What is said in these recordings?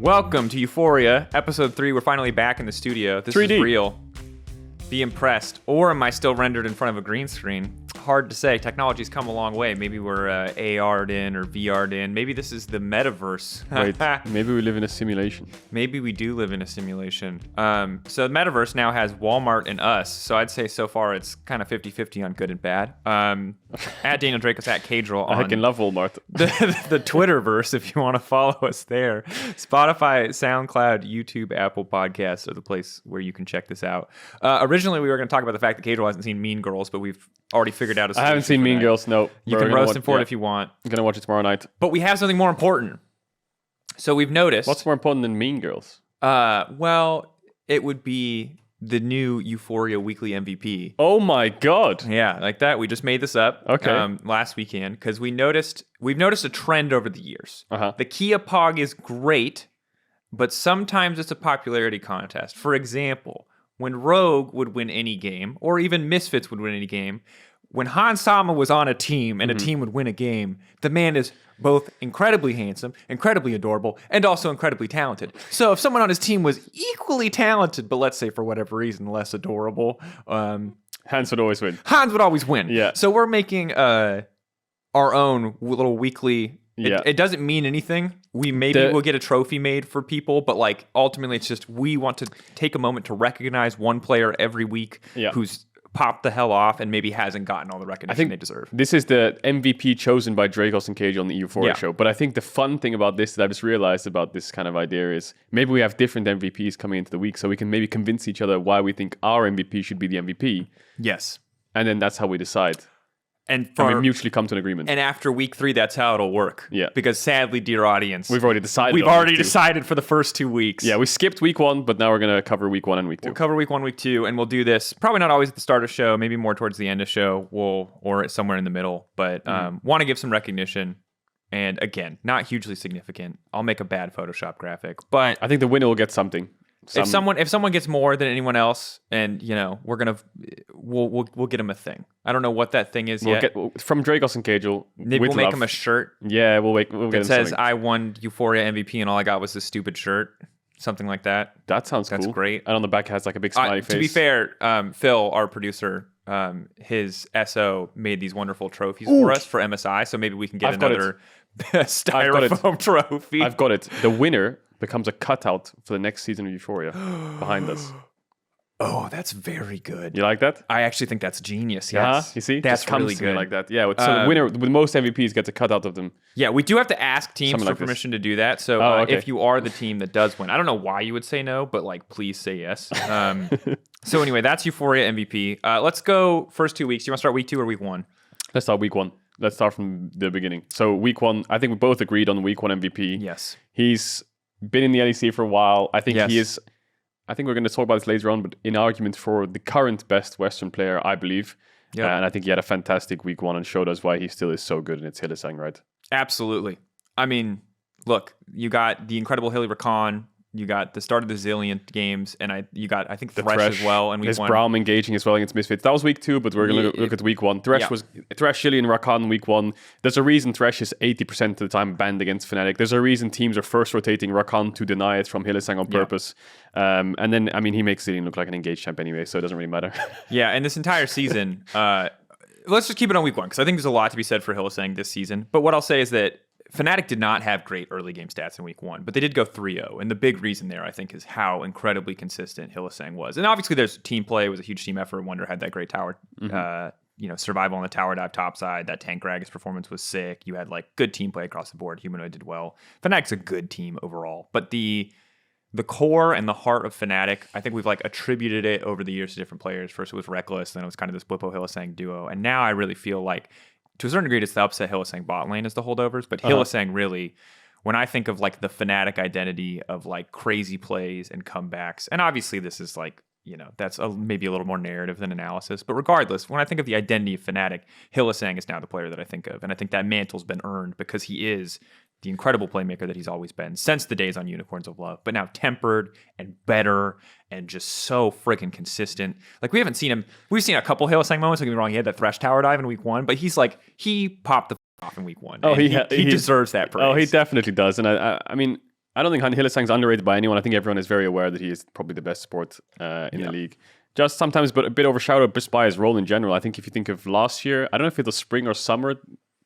Welcome to Euphoria, episode 3. We're finally back in the studio. This 3D. is real. Be impressed. Or am I still rendered in front of a green screen? Hard to say. Technology's come a long way. Maybe we're AR'd in or VR'd in. Maybe this is the metaverse. Wait, maybe we live in a simulation. Maybe we do live in a simulation. So the metaverse now has Walmart and us. So I'd say so far it's kind of 50-50 on good and bad. At Daniel Drakos, at Caedrel on I can love Walmart. the Twitterverse if you want to follow us there. Spotify, SoundCloud, YouTube, Apple Podcasts are the place where you can check this out. Originally, we were going to talk about the fact that Caedrel hasn't seen Mean Girls, but we've already figured out a solution. I haven't seen Mean that. Girls, no. You can roast him for it if you want. I'm going to watch it tomorrow night. But we have something more important. So we've noticed... What's more important than Mean Girls? Well, it would be the new Euphoria weekly MVP. Oh my god. Yeah, like that. We just made this up last weekend because we've noticed a trend over the years. The Kia Pog is great, but sometimes it's a popularity contest. For example, when Rogue would win any game, or even Misfits would win any game, when Han Sama was on a team and a team would win a game, the man is both incredibly handsome, incredibly adorable, and also incredibly talented. So if someone on his team was equally talented, but let's say for whatever reason less adorable, Hans would always win. Hans would always win. Yeah. So we're making our own little weekly... It doesn't mean anything. We'll get a trophy made for people, but like ultimately it's just we want to take a moment to recognize one player every week who's popped the hell off and maybe hasn't gotten all the recognition they deserve. This is the MVP chosen by Jankos and Caedrel on the Euphoria show. But I think the fun thing about this that I just realized about this kind of idea is maybe we have different MVPs coming into the week, so we can maybe convince each other why we think our MVP should be the MVP. Yes. And then that's how we decide. And we mutually come to an agreement. And after week 3, that's how it'll work. Yeah. Because sadly, dear audience, we've already decided. We've already decided for the first 2 weeks. Yeah, we skipped week 1, but now we're going to cover week 1 and week 2. We'll cover week 1, week 2, and we'll do this probably not always at the start of show, maybe more towards the end of show, or somewhere in the middle. But want to give some recognition. And again, not hugely significant. I'll make a bad Photoshop graphic, but I think the winner will get something. If someone gets more than anyone else, and we'll get him a thing. I don't know what that thing is yet. From Drakos and Caedrel. Maybe we'll make him a shirt. Yeah, we'll get him says something. I won Euphoria MVP and all I got was this stupid shirt. Something like that. That sounds cool. That's great. And on the back it has like a big smiley face. To be fair, Phil, our producer, his SO made these wonderful trophies for us for MSI, so maybe we can get another styrofoam trophy. I've got it. The winner becomes a cutout for the next season of Euphoria behind us. Oh, that's very good. You like that? I actually think that's genius. Yes. You see? That's really good. Like that. Yeah. So the winner with most MVPs gets a cutout of them. Yeah, we do have to ask teams for like permission to do that. So if you are the team that does win, I don't know why you would say no, but like, please say yes. So anyway, that's Euphoria MVP. Let's go first 2 weeks. Do you want to start week 2 or week 1? Let's start week 1. Let's start from the beginning. So week 1, I think we both agreed on week 1 MVP. Yes. He's been in the LEC for a while. I think he is... I think we're going to talk about this later on, but in argument for the current best Western player, I believe. Yeah. And I think he had a fantastic week 1 and showed us why he still is so good, and it's Hylissang, right? Absolutely. I mean, look, you got the incredible Hilly Rakan, you got the start of the Zillion games, and you got, I think, Thresh as well. And his Braum engaging as well against Misfits. That was week 2, but we're going to look at week 1. Thresh, Shilly, and Rakan week 1. There's a reason Thresh is 80% of the time banned against Fnatic. There's a reason teams are first rotating Rakan to deny it from Hylissang on purpose. And then, I mean, he makes Zillion look like an engaged champ anyway, so it doesn't really matter. Yeah, and this entire season, let's just keep it on week 1, because I think there's a lot to be said for Hylissang this season. But what I'll say is that Fnatic did not have great early game stats in week 1, but they did go 3-0. And the big reason there, I think, is how incredibly consistent Hylissang was. And obviously there's team play. It was a huge team effort. Wonder had that great tower, survival on the tower dive top side. That tank Gragas performance was sick. You had like good team play across the board. Humanoid did well. Fnatic's a good team overall. But the core and the heart of Fnatic, I think we've like attributed it over the years to different players. First it was Reckless, then it was kind of this Blippo Hylissang duo. And now I really feel like, to a certain degree, it's the upset Hylissang bot lane as the holdovers, but Hylissang really, when I think of like the Fnatic identity of like crazy plays and comebacks, and obviously this is like, that's maybe a little more narrative than analysis, but regardless, when I think of the identity of Fnatic, Hylissang is now the player that I think of, and I think that mantle's been earned because he is the incredible playmaker that he's always been since the days on Unicorns of Love, but now tempered and better and just so freaking consistent. Like we haven't seen him. We've seen a couple Hylissang moments. Don't get me wrong. He had that Thresh Tower dive in week 1, but he popped the off in week 1. Oh, he deserves that praise. Oh, he definitely does. And I mean, I don't think Hylissang's underrated by anyone. I think everyone is very aware that he is probably the best support in the league. Just sometimes, but a bit overshadowed just by his role in general. I think if you think of last year, I don't know if it was spring or summer,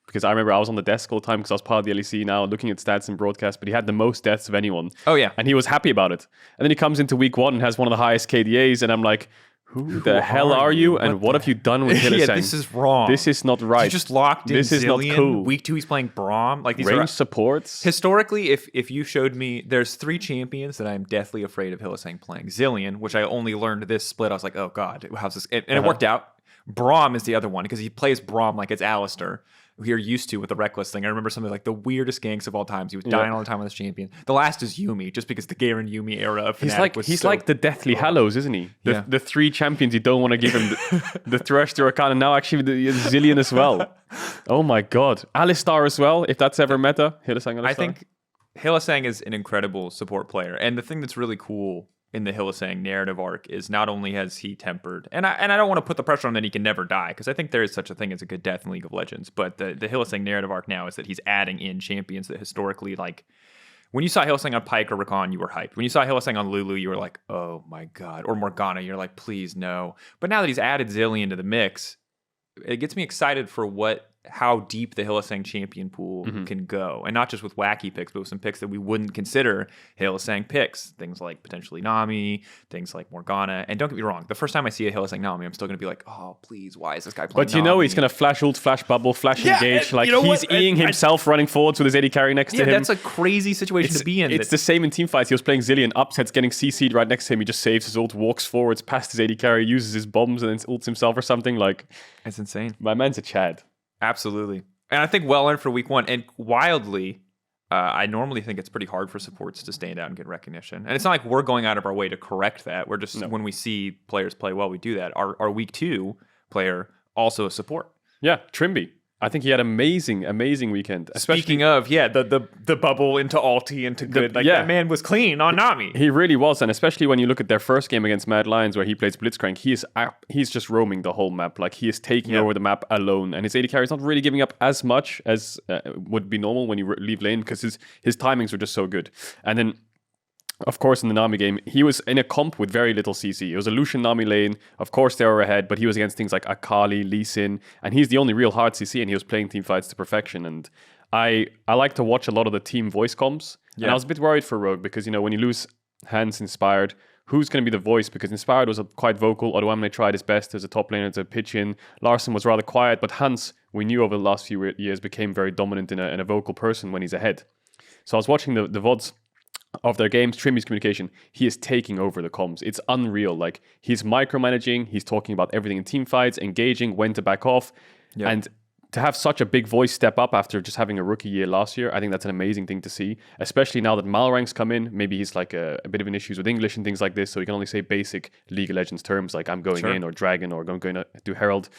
because I remember I was on the desk all the time because I was part of the LEC now, looking at stats and broadcast, but he had the most deaths of anyone. Oh, yeah. And he was happy about it. And then he comes into week 1 and has one of the highest KDAs, and I'm like, who the hell are you? And what have you done with Hylissang? Yeah, this is wrong. This is not right. He's just locked in This is Zillion. not cool. Week 2, he's playing Braum. Like, these range are supports. Historically, if you showed me, there's 3 champions that I'm deathly afraid of Hylissang playing. Zillion, which I only learned this split. I was like, oh God, how's this? And it worked out. Braum is the other one because he plays Braum like it's Alistair, who you're used to with the Reckless thing. I remember something like the weirdest ganks of all times. He was dying all the time on this champion. The last is Yuumi, just because the Garen Yuumi era of Fnatic he's like the Deathly Hallows, isn't he? The 3 champions you don't want to give him the Thresh, the Rakan, and now actually the Zillion as well. Oh my God. Alistar as well, if that's ever meta. Hylissang Alistar. I think Hylissang is an incredible support player. And the thing that's really cool in the Hylissang narrative arc is not only has he tempered, and I don't want to put the pressure on that he can never die, because I think there is such a thing as a good death in League of Legends, but the Hylissang narrative arc now is that he's adding in champions that historically, like, when you saw Hylissang on Pyke or Rakan, you were hyped. When you saw Hylissang on Lulu, you were like, oh my God. Or Morgana, you're like, please no. But now that he's added Zillion to the mix, it gets me excited for how deep the Hylissang champion pool can go. And not just with wacky picks, but with some picks that we wouldn't consider Hylissang picks. Things like potentially Nami, things like Morgana. And don't get me wrong, the first time I see a Hylissang Nami, I'm still going to be like, oh, please, why is this guy playing But you Nami? know he's going to flash ult, flash bubble, flash engage. Like, he's eating himself running forwards with his AD carry next to him. That's a crazy situation to be in. It's the same in team fights. He was playing Zillion, upsets, getting CC'd right next to him. He just saves his ult, walks forwards, past his AD carry, uses his bombs, and then ults himself or something. Like, it's insane. My man's a Chad. Absolutely. And I think well earned for week 1. And wildly, I normally think it's pretty hard for supports to stand out and get recognition. And it's not like we're going out of our way to correct that. We're just, when we see players play well, we do that. Our week 2 player, also a support. Yeah, Trymbi. I think he had amazing weekend. Speaking of, the bubble into ulti into good. That man was clean on Nami. He really was, and especially when you look at their first game against Mad Lions where he plays Blitzcrank, he's just roaming the whole map. Like, he is taking over the map alone, and his AD carry is not really giving up as much as would be normal when you leave lane, because his timings were just so good. And then, of course, in the Nami game, he was in a comp with very little CC. It was a Lucian Nami lane. Of course, they were ahead, but he was against things like Akali, Lee Sin, and he's the only real hard CC, and he was playing team fights to perfection. And I like to watch a lot of the team voice comps. Yeah. And I was a bit worried for Rogue because, when you lose Hans Inspired, who's going to be the voice? Because Inspired was quite vocal. Odoamne tried his best as a top laner to pitch in. Larson was rather quiet, but Hans, we knew over the last few years, became very dominant in a vocal person when he's ahead. So I was watching the VODs of their games, Trymbi's communication, he is taking over the comms. It's unreal. Like, he's micromanaging, he's talking about everything in team fights, engaging, when to back off. Yep. And to have such a big voice step up after just having a rookie year last year, I think that's an amazing thing to see, especially now that Malrank's come in. Maybe he's like a bit of an issues with English and things like this, so he can only say basic League of Legends terms like I'm going in, or Dragon, or I'm going to do Herald.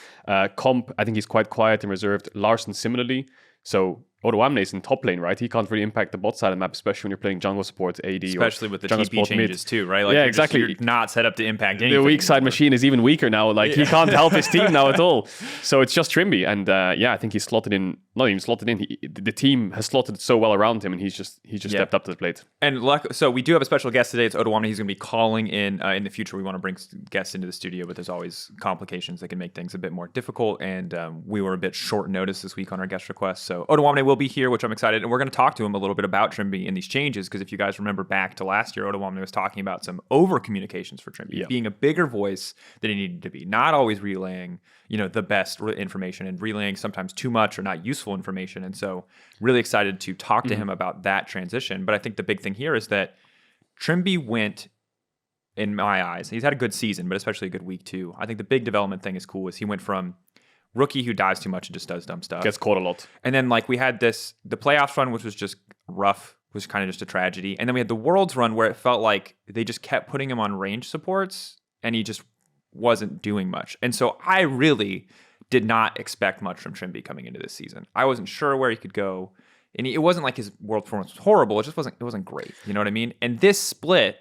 Comp, I think he's quite quiet and reserved. Larson similarly. So Odoamne is in top lane, right? He can't really impact the bot side of the map, especially when you're playing jungle support, AD, especially with the TP changes too, right? Like, exactly. You're not set up to impact anything. The Weakside machine is even weaker now. Like, he can't help his team now at all. So it's just Trymbi, and I think he's slotted in. Not even slotted in. The team has slotted so well around him, and he's just stepped up to the plate. And so we do have a special guest today. It's Odoamne. He's going to be calling in the future. We want to bring guests into the studio, but there's always complications that can make things a bit more difficult. And we were a bit short notice this week on our guest request. So Odoamne will be here, which I'm excited. And we're going to talk to him a little bit about Trymbi and these changes, because if you guys remember back to last year, Odoamne was talking about some over communications for Trymbi, being a bigger voice than he needed to be, not always relaying, the best information, and relaying sometimes too much or not useful information. And so really excited to talk to him about that transition. But I think the big thing here is that Trymbi went, in my eyes, he's had a good season, but especially a good week 2. I think the big development thing is cool is he went from rookie who dies too much and just does dumb stuff. Gets caught a lot. And then we had the playoffs run, which was just rough, was kind of just a tragedy. And then we had the Worlds run where it felt like they just kept putting him on range supports and he just wasn't doing much. And so I really did not expect much from Trymbi coming into this season. I wasn't sure where he could go. And it wasn't like his world performance was horrible. It just wasn't great. You know what I mean? And this split,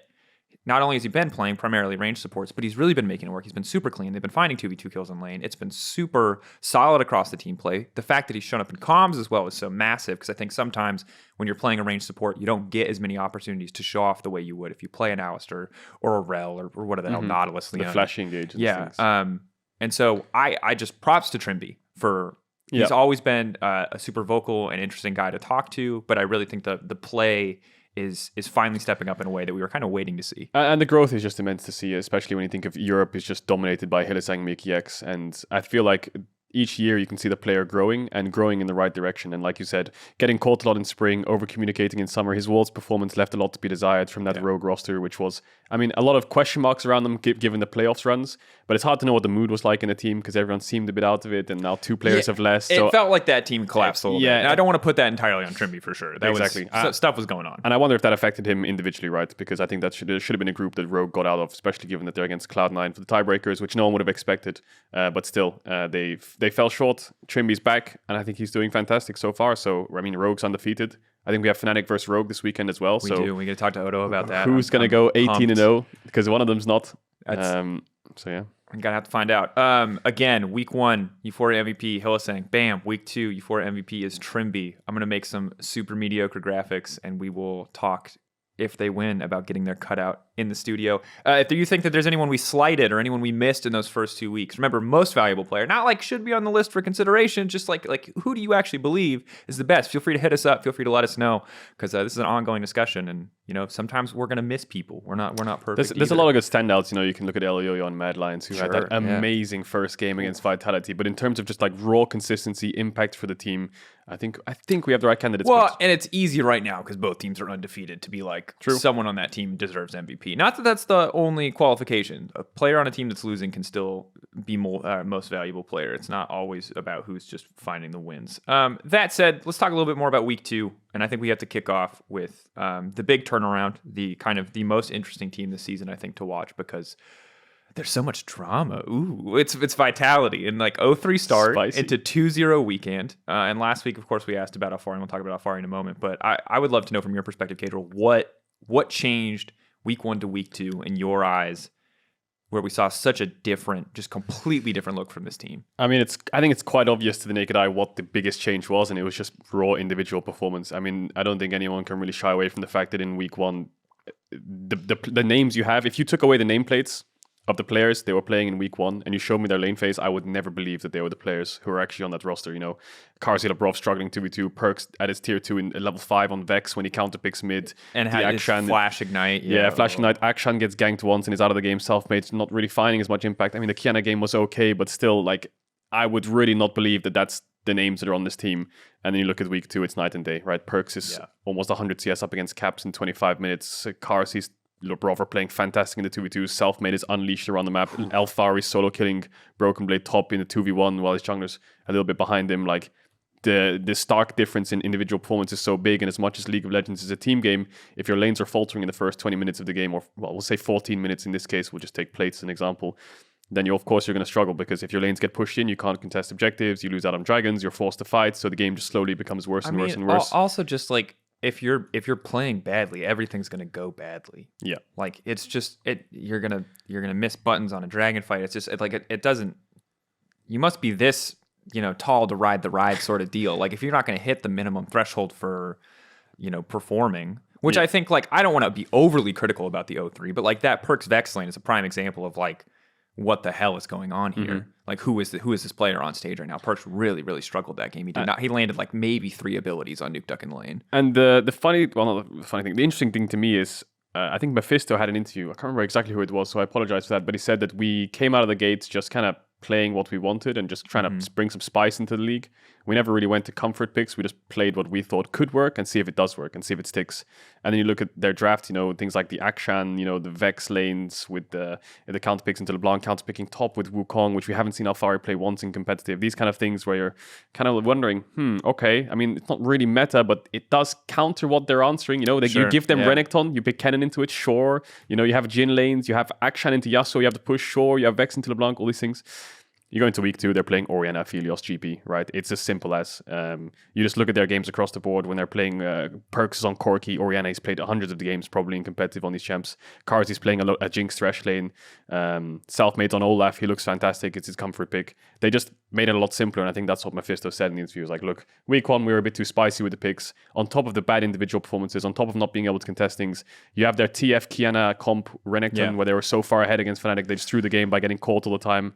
not only has he been playing primarily range supports, but he's really been making it work. He's been super clean. They've been finding 2v2 kills in lane. It's been super solid across the team play. The fact that he's shown up in comms as well is so massive, because I think sometimes when you're playing a range support, you don't get as many opportunities to show off the way you would if you play an Alistair or a Rel or what are the hell, Nautilus, Leon. The flashing engage. And so I just props to Trymbi for... He's always been a super vocal and interesting guy to talk to, but I really think the play is finally stepping up in a way that we were kind of waiting to see. And the growth is just immense to see, especially when you think of Europe is just dominated by Hylissang, Mickey X, and I feel like each year you can see the player growing in the right direction. And like you said, getting caught a lot in spring, over-communicating in summer. His Worlds performance left a lot to be desired from that rogue roster, which was, I mean, a lot of question marks around them given the playoffs runs. But it's hard to know what the mood was like in the team because everyone seemed a bit out of it. And now 2 players have less. It felt like that team collapsed a little bit. And I don't want to put that entirely on Trymbi for sure. Stuff was going on. And I wonder if that affected him individually, right? Because I think that should have been a group that Rogue got out of, especially given that they're against Cloud9 for the tiebreakers, which no one would have expected. But still, they fell short. Trymbi's back, and I think he's doing fantastic so far. So, I mean, Rogue's undefeated. I think we have Fnatic versus Rogue this weekend as well. We do. We're going to talk to Odo about that. Who's going to go 18-0? Because one of them's not. So, yeah. I'm going to have to find out. Again, week 1, EUphoria MVP, Hylissang. Bam. Week 2, EUphoria MVP is Trymbi. I'm going to make some super mediocre graphics, and we will talk, if they win, about getting their cutout in the studio. If you think that there's anyone we slighted or anyone we missed in those first 2 weeks, remember, most valuable player, not like should be on the list for consideration, just like who do you actually believe is the best? Feel free to hit us up. Feel free to let us know, because this is an ongoing discussion, and sometimes we're gonna miss people. We're not perfect. There's a lot of good standouts. You can look at Elio on Mad Lions, who had that amazing first game against Vitality. But in terms of just like raw consistency, impact for the team, I think we have the right candidates. Well, and it's easy right now because both teams are undefeated to be like, someone on that team deserves MVP. Not that that's the only qualification. A player on a team that's losing can still be most valuable player. It's not always about who's just finding the wins. That said, let's talk a little bit more about week 2. And I think we have to kick off with the big turnaround, the kind of the most interesting team this season, I think, to watch, because there's so much drama. Ooh, it's Vitality and like 0-3 start into 2-0 weekend. And last week, of course, we asked about Alphari, and we'll talk about Alphari in a moment. But I would love to know from your perspective, Caedrel, what changed week 1 to week 2 in your eyes, where we saw such a different, just completely different look from this team? I mean, I think it's quite obvious to the naked eye what the biggest change was, and it was just raw individual performance. I mean, I don't think anyone can really shy away from the fact that in week 1, the names you have, if you took away the nameplates of the players they were playing in week 1 and you showed me their lane phase, I would never believe that they were the players who were actually on that roster. Caedrel Brov struggling 2v2, Perks at his tier 2 in level 5 on Vex when he counterpicks mid. And had his Flash Ignite. Flash Ignite. Akshan gets ganked once and is out of the game. Selfmade's not really finding as much impact. I mean, the Kiana game was okay, but still, like, I would really not believe that that's the names that are on this team. And then you look at week 2, it's night and day, right? Perks is almost 100 CS up against Caps in 25 minutes. Karsi's Brov are playing fantastic in the 2v2. Selfmade is unleashed around the map. Alphari solo killing Broken Blade top in the 2v1 while his jungler's a little bit behind him. Like, the stark difference in individual performance is so big, and as much as League of Legends is a team game, if your lanes are faltering in the first 20 minutes of the game, or we'll say 14 minutes in this case, we'll just take plates as an example, then you're going to struggle, because if your lanes get pushed in, you can't contest objectives, you lose out on dragons, you're forced to fight, so the game just slowly becomes worse and worse and worse. Also, just like, if you're playing badly, everything's gonna go badly. Yeah, like it's just you're gonna miss buttons on a dragon fight. It's just it doesn't. You must be this tall to ride the ride sort of deal. Like, if you're not gonna hit the minimum threshold for performing, which I think, like, I don't want to be overly critical about the 0-3, but like that Perks Vex lane is a prime example of like, what the hell is going on here? Mm-hmm. Like, who is this player on stage right now? Perks really, really struggled that game. He did not. He landed like maybe 3 abilities on Nuke Duck in lane. And the interesting thing to me is, I think Mephisto had an interview. I can't remember exactly who it was, so I apologize for that. But he said that we came out of the gates just kind of playing what we wanted and just trying to bring some spice into the league. We never really went to comfort picks. We just played what we thought could work and see if it does work and see if it sticks. And then you look at their draft, things like the Akshan, the Vex lanes with the counter picks into LeBlanc, counter picking top with Wukong, which we haven't seen Alphari play once in competitive. These kind of things where you're kind of wondering, okay. I mean, it's not really meta, but it does counter what they're answering. You give them Renekton, you pick Kennen into it, sure. You have Jhin lanes, you have Akshan into Yasuo, you have the push, sure. You have Vex into LeBlanc, all these things. You go into week 2, they're playing Orianna, Aphelios, GP, right? It's as simple as you just look at their games across the board when they're playing Perks on Corki. Orianna, he's played hundreds of the games probably in competitive on these champs. Cars, he's playing a Jinx Thresh lane. Selfmade on Olaf, he looks fantastic. It's his comfort pick. They just made it a lot simpler, and I think that's what Mephisto said in the interview. He was like, look, week 1, we were a bit too spicy with the picks. On top of the bad individual performances, on top of not being able to contest things, you have their TF Kiana comp Renekton, where they were so far ahead against Fnatic, they just threw the game by getting caught all the time.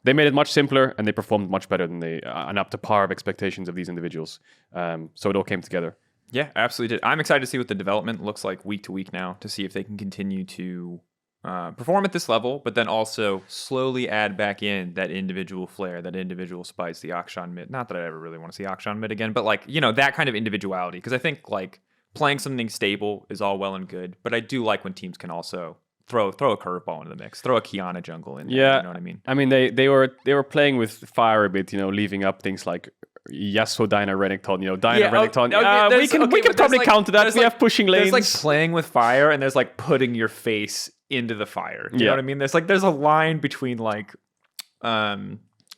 They made it much simpler, and they performed much better than and up to par of expectations of these individuals. So it all came together. Yeah, absolutely did. I'm excited to see what the development looks like week to week now, to see if they can continue to perform at this level, but then also slowly add back in that individual flair, that individual spice, the Akshan mid. Not that I ever really want to see Akshan mid again, but like, that kind of individuality. Because I think like playing something stable is all well and good, but I do like when teams can also throw a curveball into the mix, throw a Kiana jungle in there, you know what I mean? I mean, they were playing with fire a bit, leaving up things like Yasuo, Dyna, Renekton, Dyna, Renekton. We can probably counter that. We have pushing lanes. There's like playing with fire, and there's like putting your face into the fire. You know what I mean? There's a line between like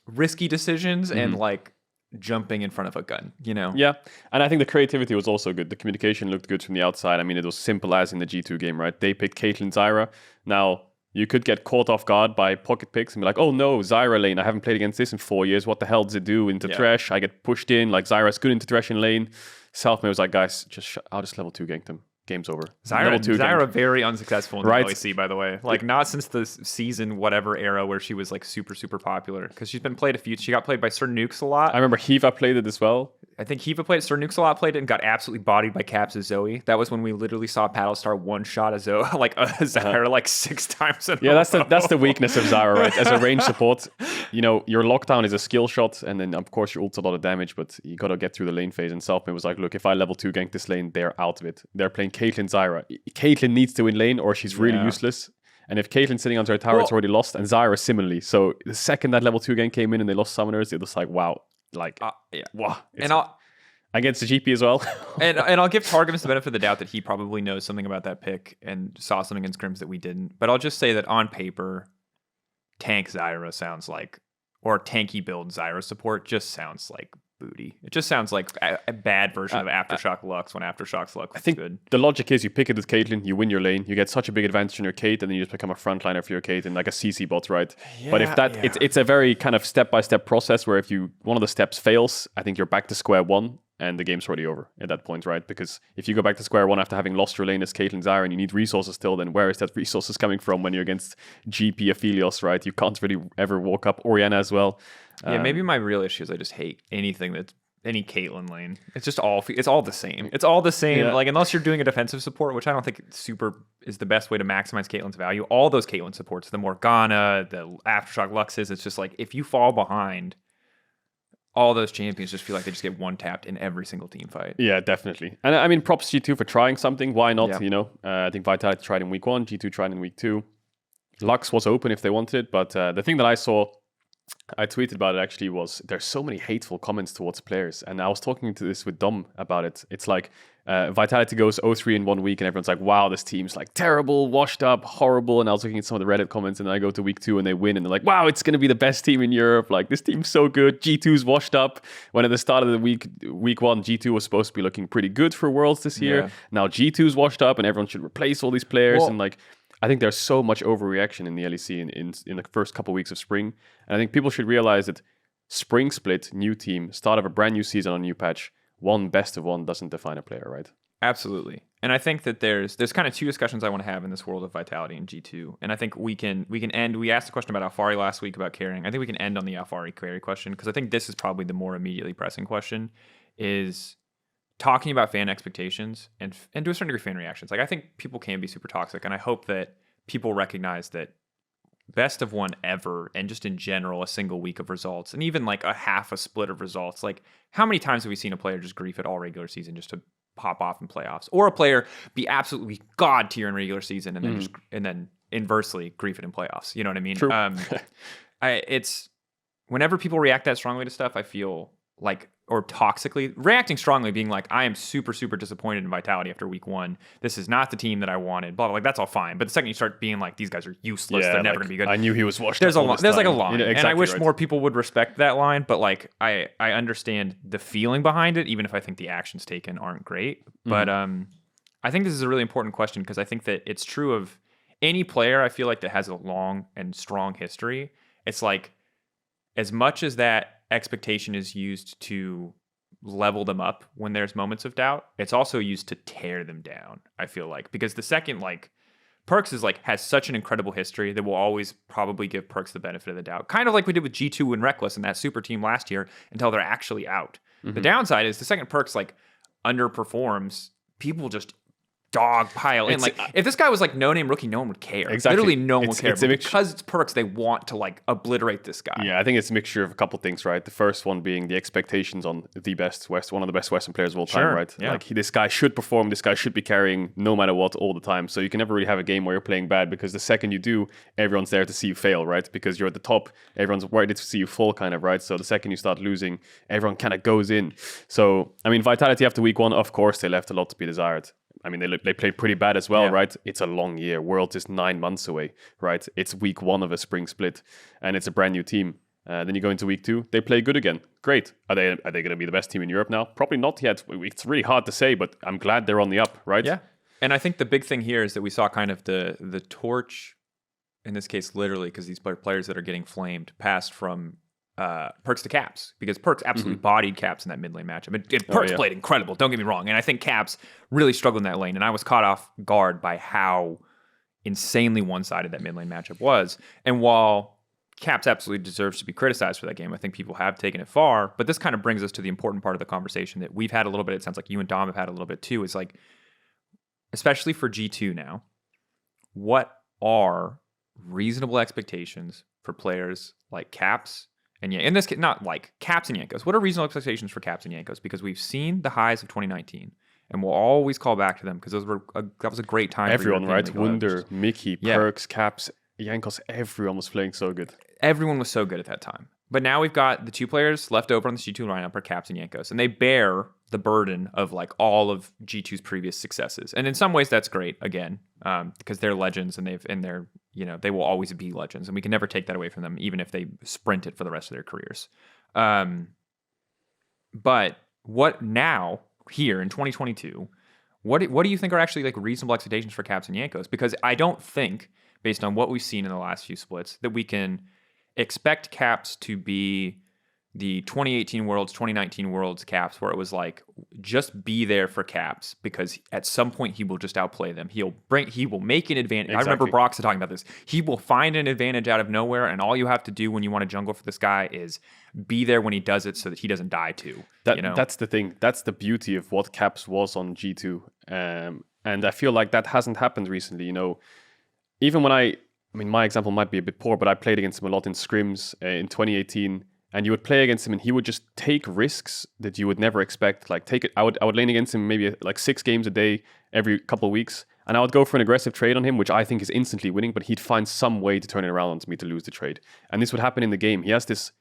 risky decisions and like jumping in front of a gun, Yeah, and I think the creativity was also good. The communication looked good from the outside. I mean, it was simple as in the G2 game, right? They picked Caitlyn Zyra. Now, you could get caught off guard by pocket picks and be like, oh no, Zyra lane, I haven't played against this in 4 years. What the hell does it do into Thresh? I get pushed in, like Zyra's good into Thresh in lane. Selfmade was like, guys, I'll just level 2 ganked him. Game's over. Zyra very unsuccessful in the LEC, by the way. Like, not since the season whatever era where she was like super, super popular. Because she's been played she got played by Sir Nukes a lot. I remember Hiva played it as well. I think Hiva played it, Sir Nukes a lot played it, and got absolutely bodied by Caps' Zoe. That was when we literally saw Battlestar one-shot a Zoe, Zyra like 6 times in a row. That's the weakness of Zyra, right? As a range support, your lockdown is a skill shot, and then of course your ult's a lot of damage, but you gotta get through the lane phase. And Selfmade was like, look, if I level 2 gank this lane, they're out of it. They're playing Caitlyn Zyra. Caitlyn needs to win lane or she's really useless. And if Caitlyn's sitting onto her tower, it's already lost. And Zyra similarly. So the second that level 2 game came in and they lost summoners, it was like, wow. Wow. Against the GP as well. and I'll give Targamas the benefit of the doubt that he probably knows something about that pick and saw something in scrims that we didn't. But I'll just say that on paper, tank Zyra sounds like, or tanky build Zyra support just sounds like booty. It just sounds like a bad version of Aftershock Lux when Aftershock Lux was good. The logic is you pick it with Caitlyn, you win your lane, you get such a big advantage on your Kate, and then you just become a frontliner for your Kate and like a CC bot, right? But if it's a very kind of step-by-step process where if one of the steps fails, I think you're back to square one and the game's already over at that point, right? Because if you go back to square one after having lost your lane as Caitlyn Zyra and you need resources still, then where is that resources coming from when you're against GP Aphelios, right? You can't really ever walk up Orianna as well. Maybe my real issue is I just hate anything that's any Caitlyn lane. It's all the same. It's all the same. Yeah. Like, unless you're doing a defensive support, which I don't think super is the best way to maximize Caitlyn's value. All those Caitlyn supports, the Morgana, the Aftershock Luxes, it's just like if you fall behind, all those champions just feel like they just get one tapped in every single team fight. Yeah, definitely. And I mean, props to G2 for trying something. Why not? Yeah. I think Vitality tried in week 1, G2 tried in week 2. Lux was open if they wanted it, but the thing that I saw, I tweeted about it actually, was there's so many hateful comments towards players. And I was talking to this with Dom about it. It's like Vitality goes 0-3 in 1 week and everyone's like, wow, this team's like terrible, washed up, horrible. And I was looking at some of the Reddit comments and then I go to week 2 and they win and they're like, wow, it's going to be the best team in Europe. Like, this team's so good. G2's washed up. When at the start of the week 1, G2 was supposed to be looking pretty good for Worlds this year. Yeah. Now G2's washed up and everyone should replace all these players. And like, I think there's so much overreaction in the LEC in the first couple of weeks of spring. And I think people should realize that spring split, new team, start of a brand new season on new patch, one best of one doesn't define a player, right? Absolutely. And I think that there's kind of 2 discussions I want to have in this world of Vitality and G2. And I think we can end, we asked a question about Alphari last week about carrying. I think we can end on the Alphari carry question, because I think this is probably the more immediately pressing question, is talking about fan expectations and to a certain degree fan reactions. Like, I think people can be super toxic, and I hope that people recognize that best of one ever, and just in general, a single week of results, and even like a half a split of results. Like, how many times have we seen a player just grief it all regular season just to pop off in playoffs, or a player be absolutely god tier in regular season and then and then inversely grief it in playoffs? You know what I mean? True. It's whenever people react that strongly to stuff, I feel like or toxically reacting strongly, being like, I am super, super disappointed in Vitality after week 1. This is not the team that I wanted. Blah, blah, like that's all fine. But the second you start being like, these guys are useless, they're never going to be good. I knew he was washed. There's up there's like a time. line, and I wish more people would respect that line. But like, I understand the feeling behind it, even if I think the actions taken aren't great. But I think this is a really important question because I think that it's true of any player. I feel like that has a long and strong history. It's like, as much as that expectation is used to level them up when there's moments of doubt, it's also used to tear them down, I feel like. Because the second, like, Perkz is like has such an incredible history that we'll always probably give Perkz the benefit of the doubt. Kind of like we did with G2 and Reckless and that super team last year until they're actually out. The downside is the second Perkz like underperforms, people just dog pile in. Like, if this guy was like no name rookie, no one would care. Exactly. Literally no one would care. But because it's Perkz, they want to like obliterate this guy. Yeah, I think it's a mixture of a couple things, right? The first one being the expectations on one of the best Western players of all time, right? Yeah. Like this guy should perform, this guy should be carrying no matter what all the time. So you can never really have a game where you're playing bad because the second you do, everyone's there to see you fail, right? Because you're at the top, everyone's worried to see you fall, kind of, right? So the second you start losing, everyone kind of goes in. So, I mean, Vitality after week 1, of course, they left a lot to be desired. I mean, they played pretty bad as well, right? It's a long year. Worlds is 9 months away, right? It's week 1 of a spring split, and it's a brand new team. Then you go into week 2, they play good again. Great. Are they going to be the best team in Europe now? Probably not yet. It's really hard to say, but I'm glad they're on the up, right? Yeah. And I think the big thing here is that we saw kind of the torch, in this case, literally, because these players that are getting flamed passed from Perkz to Caps, because Perkz absolutely bodied Caps in that mid lane matchup. Perkz played incredible, don't get me wrong. And I think Caps really struggled in that lane. And I was caught off guard by how insanely one-sided that mid lane matchup was. And while Caps absolutely deserves to be criticized for that game, I think people have taken it far. But this kind of brings us to the important part of the conversation that we've had a little bit. It sounds like you and Dom have had a little bit too. It's like, especially for G2 now, what are reasonable expectations for players like Caps? And yeah, in this case, not like Caps and Jankos. What are reasonable expectations for Caps and Jankos? Because we've seen the highs of 2019, and we'll always call back to them because that was a great time. Everyone, right? Wunder, Mickey, Perkz, Caps, Jankos, everyone was playing so good. Everyone was so good at that time. But now we've got the 2 players left over on the G2 lineup are Caps and Jankos, and they bear the burden of like all of G2's previous successes. And in some ways, that's great again, because they're legends and they're they will always be legends, and we can never take that away from them, even if they sprint it for the rest of their careers. But what now here in 2022? What do you think are actually like reasonable expectations for Caps and Jankos? Because I don't think, based on what we've seen in the last few splits, that we can expect Caps to be the 2018 Worlds, 2019 Worlds Caps, where it was like, just be there for Caps, because at some point he will just outplay them. He will make an advantage. Exactly. I remember Brox talking about this. He will find an advantage out of nowhere, and all you have to do when you want to jungle for this guy is be there when he does it so that he doesn't die too. That's the thing. That's the beauty of what Caps was on G2. And I feel like that hasn't happened recently. Even when I mean, my example might be a bit poor, but I played against him a lot in scrims in 2018. And you would play against him, and he would just take risks that you would never expect. Like I would lane against him maybe like 6 games a day every couple of weeks, and I would go for an aggressive trade on him, which I think is instantly winning. But he'd find some way to turn it around onto me to lose the trade, and this would happen in the game. He has this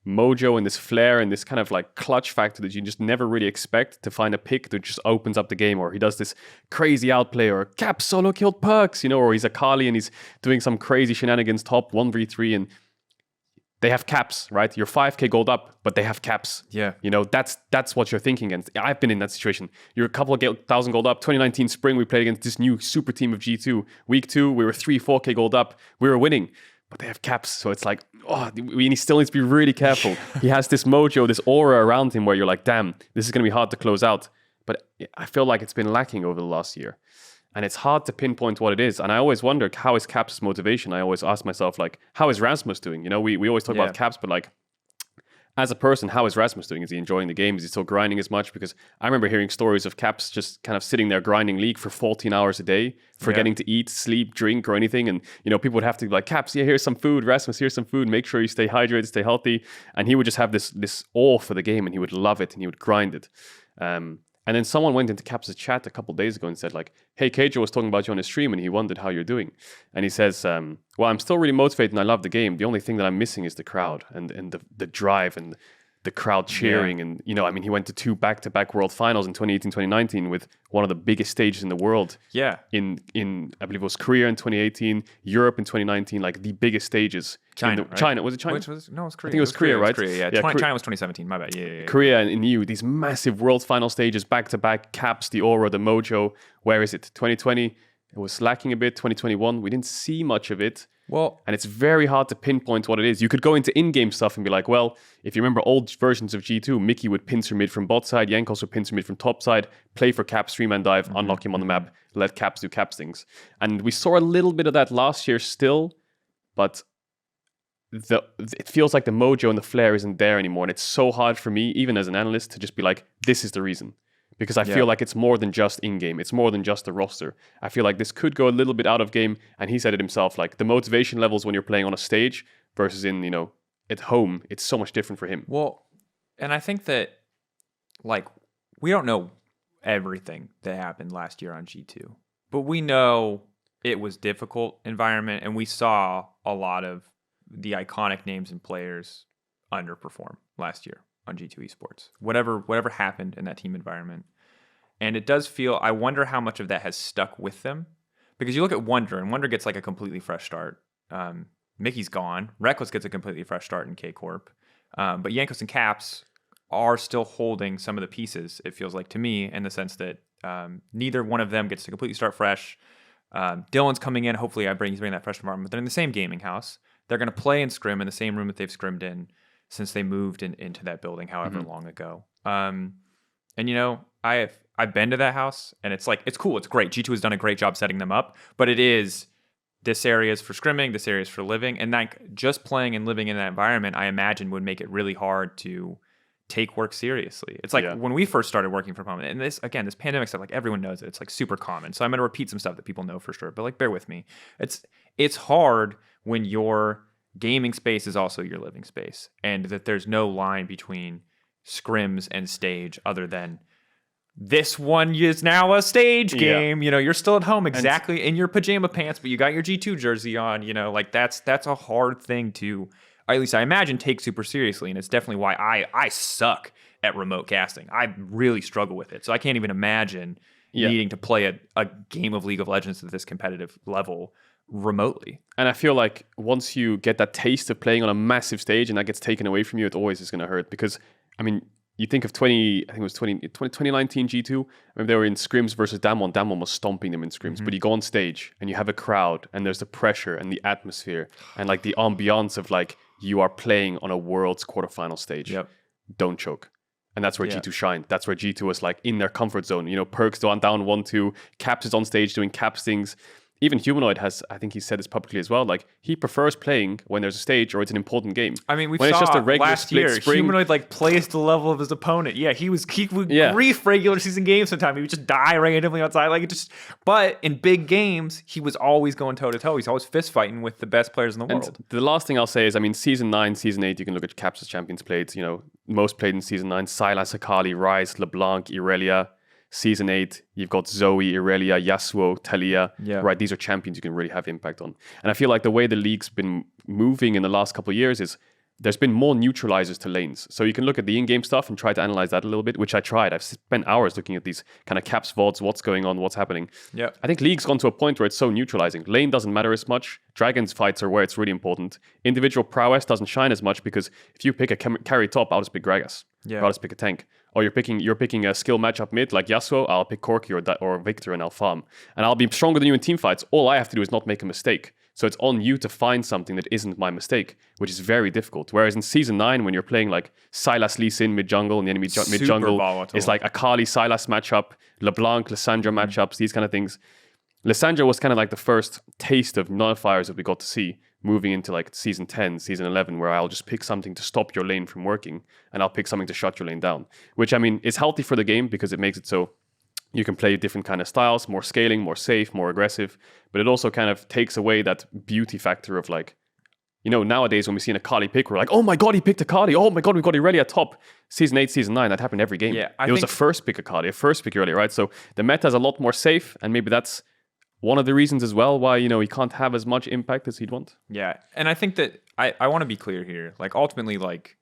mojo and this flair and this kind of like clutch factor that you just never really expect to find a pick that just opens up the game. Or he does this crazy outplay, or Cap solo killed Perkz, or he's a Kali and he's doing some crazy shenanigans top 1v3 and. They have Caps, right? You're 5k gold up, but they have Caps. Yeah. That's what you're thinking against. I've been in that situation. You're a couple of 1,000 gold up. 2019 spring, we played against this new super team of G2. Week 2, we were 4k gold up. We were winning, but they have Caps. So it's like, he still needs to be really careful. He has this mojo, this aura around him where you're like, damn, this is going to be hard to close out. But I feel like it's been lacking over the last year. And it's hard to pinpoint what it is. And I always wonder, how is Caps' motivation? I always ask myself, like, how is Rasmus doing? We always talk about Caps, but like, as a person, how is Rasmus doing? Is he enjoying the game? Is he still grinding as much? Because I remember hearing stories of Caps just kind of sitting there grinding League for 14 hours a day, forgetting to eat, sleep, drink, or anything. And, people would have to be like, Caps, here's some food. Rasmus, here's some food. Make sure you stay hydrated, stay healthy. And he would just have this awe for the game, and he would love it, and he would grind it. And then someone went into Caps' chat a couple of days ago and said like, hey, Caedrel was talking about you on his stream and he wondered how you're doing. And he says, well, I'm still really motivated and I love the game. The only thing that I'm missing is the crowd and the drive and the crowd cheering. And, you know, I mean, he went to 2 back-to-back World Finals in 2018, 2019 with one of the biggest stages in the world. Yeah. In I believe it was Korea in 2018, Europe in 2019, like the biggest stages. China, right? China. Was it China? No, it was Korea. I think it was Korea, right? Korea, yeah. China was 2017, my bad. Yeah. Korea and in EU, these massive World Final stages, back-to-back, Caps, the aura, the mojo. Where is it? 2020, it was lacking a bit. 2021, we didn't see much of it. Well, and it's very hard to pinpoint what it is. You could go into in-game stuff and be like, well, if you remember old versions of G2, Mickey would pincer mid from bot side, Jankos would pincer mid from top side, play for Caps, 3-man dive, unlock him on the map, let Caps do Caps things. And we saw a little bit of that last year still, but it feels like the mojo and the flair isn't there anymore. And it's so hard for me, even as an analyst, to just be like, this is the reason. Because I feel like it's more than just in-game. It's more than just the roster. I feel like this could go a little bit out of game. And he said it himself, like the motivation levels when you're playing on a stage versus in, you know, at home, it's so much different for him. Well, and I think that, like, we don't know everything that happened last year on G2. But we know it was difficult environment. And we saw a lot of the iconic names and players underperform last year on G2 Esports, whatever happened in that team environment. And it does feel, I wonder how much of that has stuck with them, because you look at Wonder, and Wonder gets like a completely fresh start. Mickey's gone. Reckless gets a completely fresh start in K-Corp. But Jankos and Caps are still holding some of the pieces, it feels like to me, in the sense that neither one of them gets to completely start fresh. Dylan's coming in. Hopefully he's bringing that fresh environment. They're in the same gaming house. They're going to play and scrim in the same room that they've scrimmed in since they moved into that building however long ago. And, you know, I've been to that house, and it's like, it's cool. It's great. G2 has done a great job setting them up, but it is, this area is for scrimming, this area is for living. And like just playing and living in that environment, I imagine would make it really hard to take work seriously. It's like when we first started working from home, and this pandemic stuff, like everyone knows it. It's like super common. So I'm going to repeat some stuff that people know for sure, but like, bear with me. It's hard when your gaming space is also your living space, and that there's no line between scrims and stage other than this one is now a stage game. You know, you're still at home exactly in your pajama pants, but you got your G2 jersey on, you know, like that's a hard thing to, or at least I imagine, take super seriously. And it's definitely why I suck at remote casting. I really struggle with it. So I can't even imagine needing to play a game of League of Legends at this competitive level remotely. And I feel like once you get that taste of playing on a massive stage and that gets taken away from you, it always is going to hurt. Because, I mean, you think of 2019 G2, I mean, they were in scrims versus Damwon. Damwon was stomping them in scrims. But you go on stage and you have a crowd and there's the pressure and the atmosphere and like the ambiance of like you are playing on a world's quarterfinal stage. Don't choke. And that's where G2 shined. That's where G2 was like in their comfort zone. You know, Perks down 1-2, Caps is on stage doing Caps things. Even Humanoid has, I think he said this publicly as well, like he prefers playing when there's a stage or it's an important game. I mean, we when saw it's just a regular last year, Humanoid like plays to the level of his opponent. Yeah, he would grief regular season games sometimes. He would just die randomly outside. Like it just, but in big games, he was always going toe to toe. He's always fist fighting with the best players in the world. The last thing I'll say is, I mean, season 9, season 8, you can look at Caps as champions played. You know, most played in season 9, Sylas, Akali, Ryze, LeBlanc, Irelia. Season 8, you've got Zoe, Irelia, Yasuo, Talia. Right, these are champions you can really have impact on. And I feel like the way the league's been moving in the last couple of years is there's been more neutralizers to lanes. So you can look at the in-game stuff and try to analyze that a little bit, which I tried. I've spent hours looking at these kind of Caps, VODs, what's going on, what's happening. I think League's gone to a point where it's so neutralizing. Lane doesn't matter as much. Dragons fights are where it's really important. Individual prowess doesn't shine as much because if you pick a carry top, I'll just pick Gragas. I'll just pick a tank. Or you're picking a skill matchup mid like Yasuo, I'll pick Corki or Victor and I'll farm. And I'll be stronger than you in team fights. All I have to do is not make a mistake. So it's on you to find something that isn't my mistake, which is very difficult. Whereas in Season 9, when you're playing like Sylas Lee Sin mid-jungle and the enemy mid-jungle is like Akali Sylas matchup, LeBlanc, Lissandra matchups, these kind of things. Lissandra was kind of like the first taste of nullifiers that we got to see moving into like Season 10, Season 11, where I'll just pick something to stop your lane from working and I'll pick something to shut your lane down, which I mean is healthy for the game because it makes it so you can play different kind of styles, more scaling, more safe, more aggressive, but it also kind of takes away that beauty factor of like, you know, nowadays when we see an Akali pick, we're like, oh my God, he picked Akali. Oh my God, we got Irelia top. Season 8, Season 9, that happened every game. It was a first pick Akali, a first pick Irelia, right? So the meta is a lot more safe, and maybe that's one of the reasons as well why, you know, he can't have as much impact as he'd want. Yeah, and I think that I want to be clear here. Like, ultimately, like,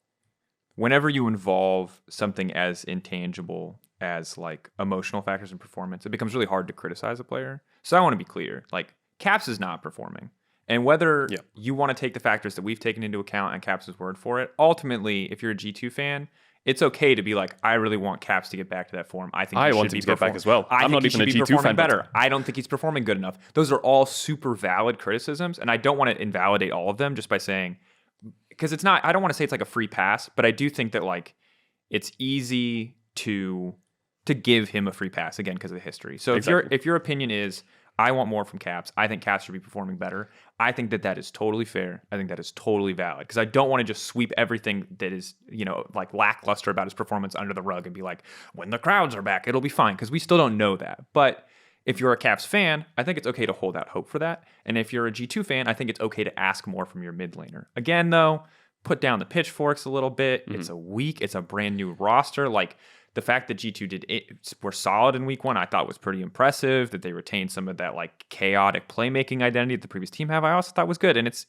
whenever you involve something as intangible as like emotional factors in performance, it becomes really hard to criticize a player. So I want to be clear, like Caps is not performing. And whether you want to take the factors that we've taken into account and Caps' word for it, ultimately, if you're a G2 fan, it's okay to be like, I really want Caps to get back to that form. I think I want him to get back as well. I'm not even a G2 fan. Better. I don't think he's performing good enough. Those are all super valid criticisms, and I don't want to invalidate all of them just by saying, because it's not, I don't want to say it's like a free pass, but I do think that like it's easy to give him a free pass again because of the history. So if your opinion is, I want more from Caps, I think Caps should be performing better, I think that is totally fair. I think that is totally valid because I don't want to just sweep everything that is, like lackluster about his performance under the rug and be like, when the crowds are back, it'll be fine, because we still don't know that. But if you're a Caps fan, I think it's okay to hold out hope for that. And if you're a G2 fan, I think it's okay to ask more from your mid laner. Again, though, put down the pitchforks a little bit. Mm-hmm. It's a brand new roster. Like, the fact that G2 were solid in week 1, I thought was pretty impressive. That they retained some of that like chaotic playmaking identity that the previous team have, I also thought was good. And it's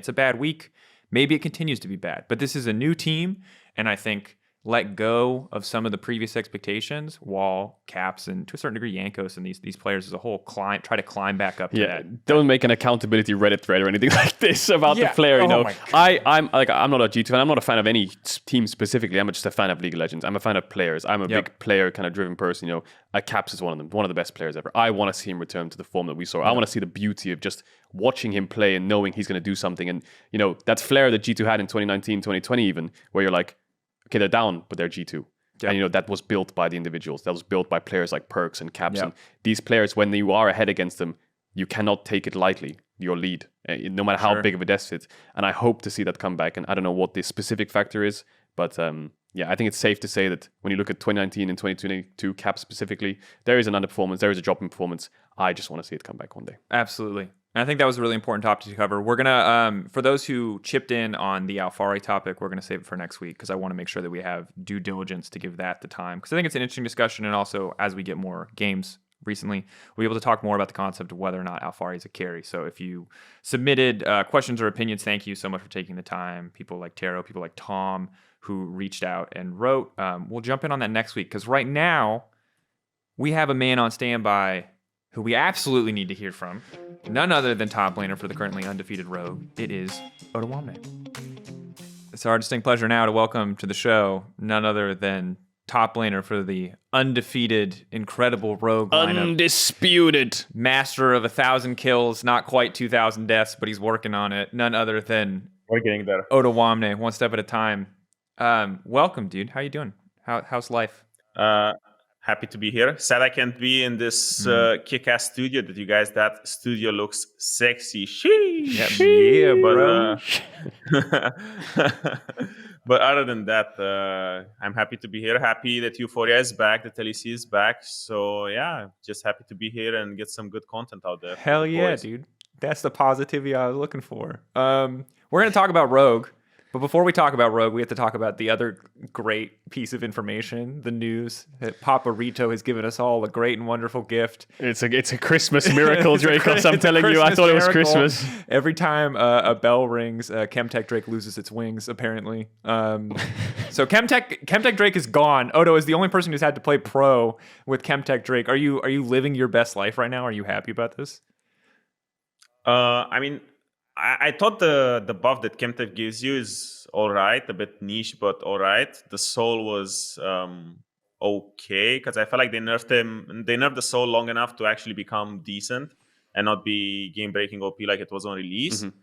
a bad week. Maybe it continues to be bad, but this is a new team, and I think let go of some of the previous expectations while Caps and to a certain degree Jankos and these players as a whole try to climb back up to that. Don't make an accountability Reddit thread or anything like this about the player. I'm not a G2 fan. I'm not a fan of any team specifically. I'm just a fan of League of Legends. I'm a fan of players. I'm a big player kind of driven person. Caps is one of them, one of the best players ever. I want to see him return to the form that we saw. I want to see the beauty of just watching him play and knowing he's going to do something. And that flair that G2 had in 2019, 2020 even, where you're like, okay, they're down, but they're G2. Yep. And that was built by the individuals. That was built by players like Perks and Caps. Yep. And these players, when you are ahead against them, you cannot take it lightly, your lead, no matter how big of a deficit. And I hope to see that come back. And I don't know what the specific factor is, but I think it's safe to say that when you look at 2019 and 2022 Caps specifically, there is an underperformance, there is a drop in performance. I just want to see it come back one day. Absolutely. And I think that was a really important topic to cover. We're going to, for those who chipped in on the Alphari topic, we're going to save it for next week because I want to make sure that we have due diligence to give that the time. Because I think it's an interesting discussion. And also, as we get more games recently, we'll be able to talk more about the concept of whether or not Alphari is a carry. So if you submitted questions or opinions, thank you so much for taking the time. People like Taro, people like Tom, who reached out and wrote. We'll jump in on that next week because right now we have a man on standby who we absolutely need to hear from. None other than top laner for the currently undefeated Rogue. It is Odoamne. It's our distinct pleasure now to welcome to the show none other than top laner for the undefeated, incredible Rogue lineup. Undisputed. Master of 1,000 kills, not quite 2,000 deaths, but he's working on it. None other than we're getting there. Odoamne, one step at a time. Welcome, dude. How you doing? How's life? Happy to be here. Sad I can't be in this kick-ass studio that you guys. That studio looks sexy. Sheesh. Yeah, bro. But other than that, I'm happy to be here. Happy that EUphoria is back, that LEC is back. So yeah, just happy to be here and get some good content out there. Hell yeah, dude. That's the positivity I was looking for. We're going to talk about Rogue. But before we talk about Rogue, we have to talk about the other great piece of information, the news that Papa Rito has given us all a great and wonderful gift. It's a Christmas miracle, Drake. I'm telling you, I thought it was Christmas. Every time a bell rings, Chemtech Drake loses its wings, apparently. So Chemtech Drake is gone. Odo is the only person who's had to play pro with Chemtech Drake. Are you living your best life right now? Are you happy about this? I mean, I thought the buff that Chemtech gives you is all right, a bit niche, but all right. The soul was okay because I felt like they nerfed the soul long enough to actually become decent and not be game-breaking OP like it was on release. Mm-hmm.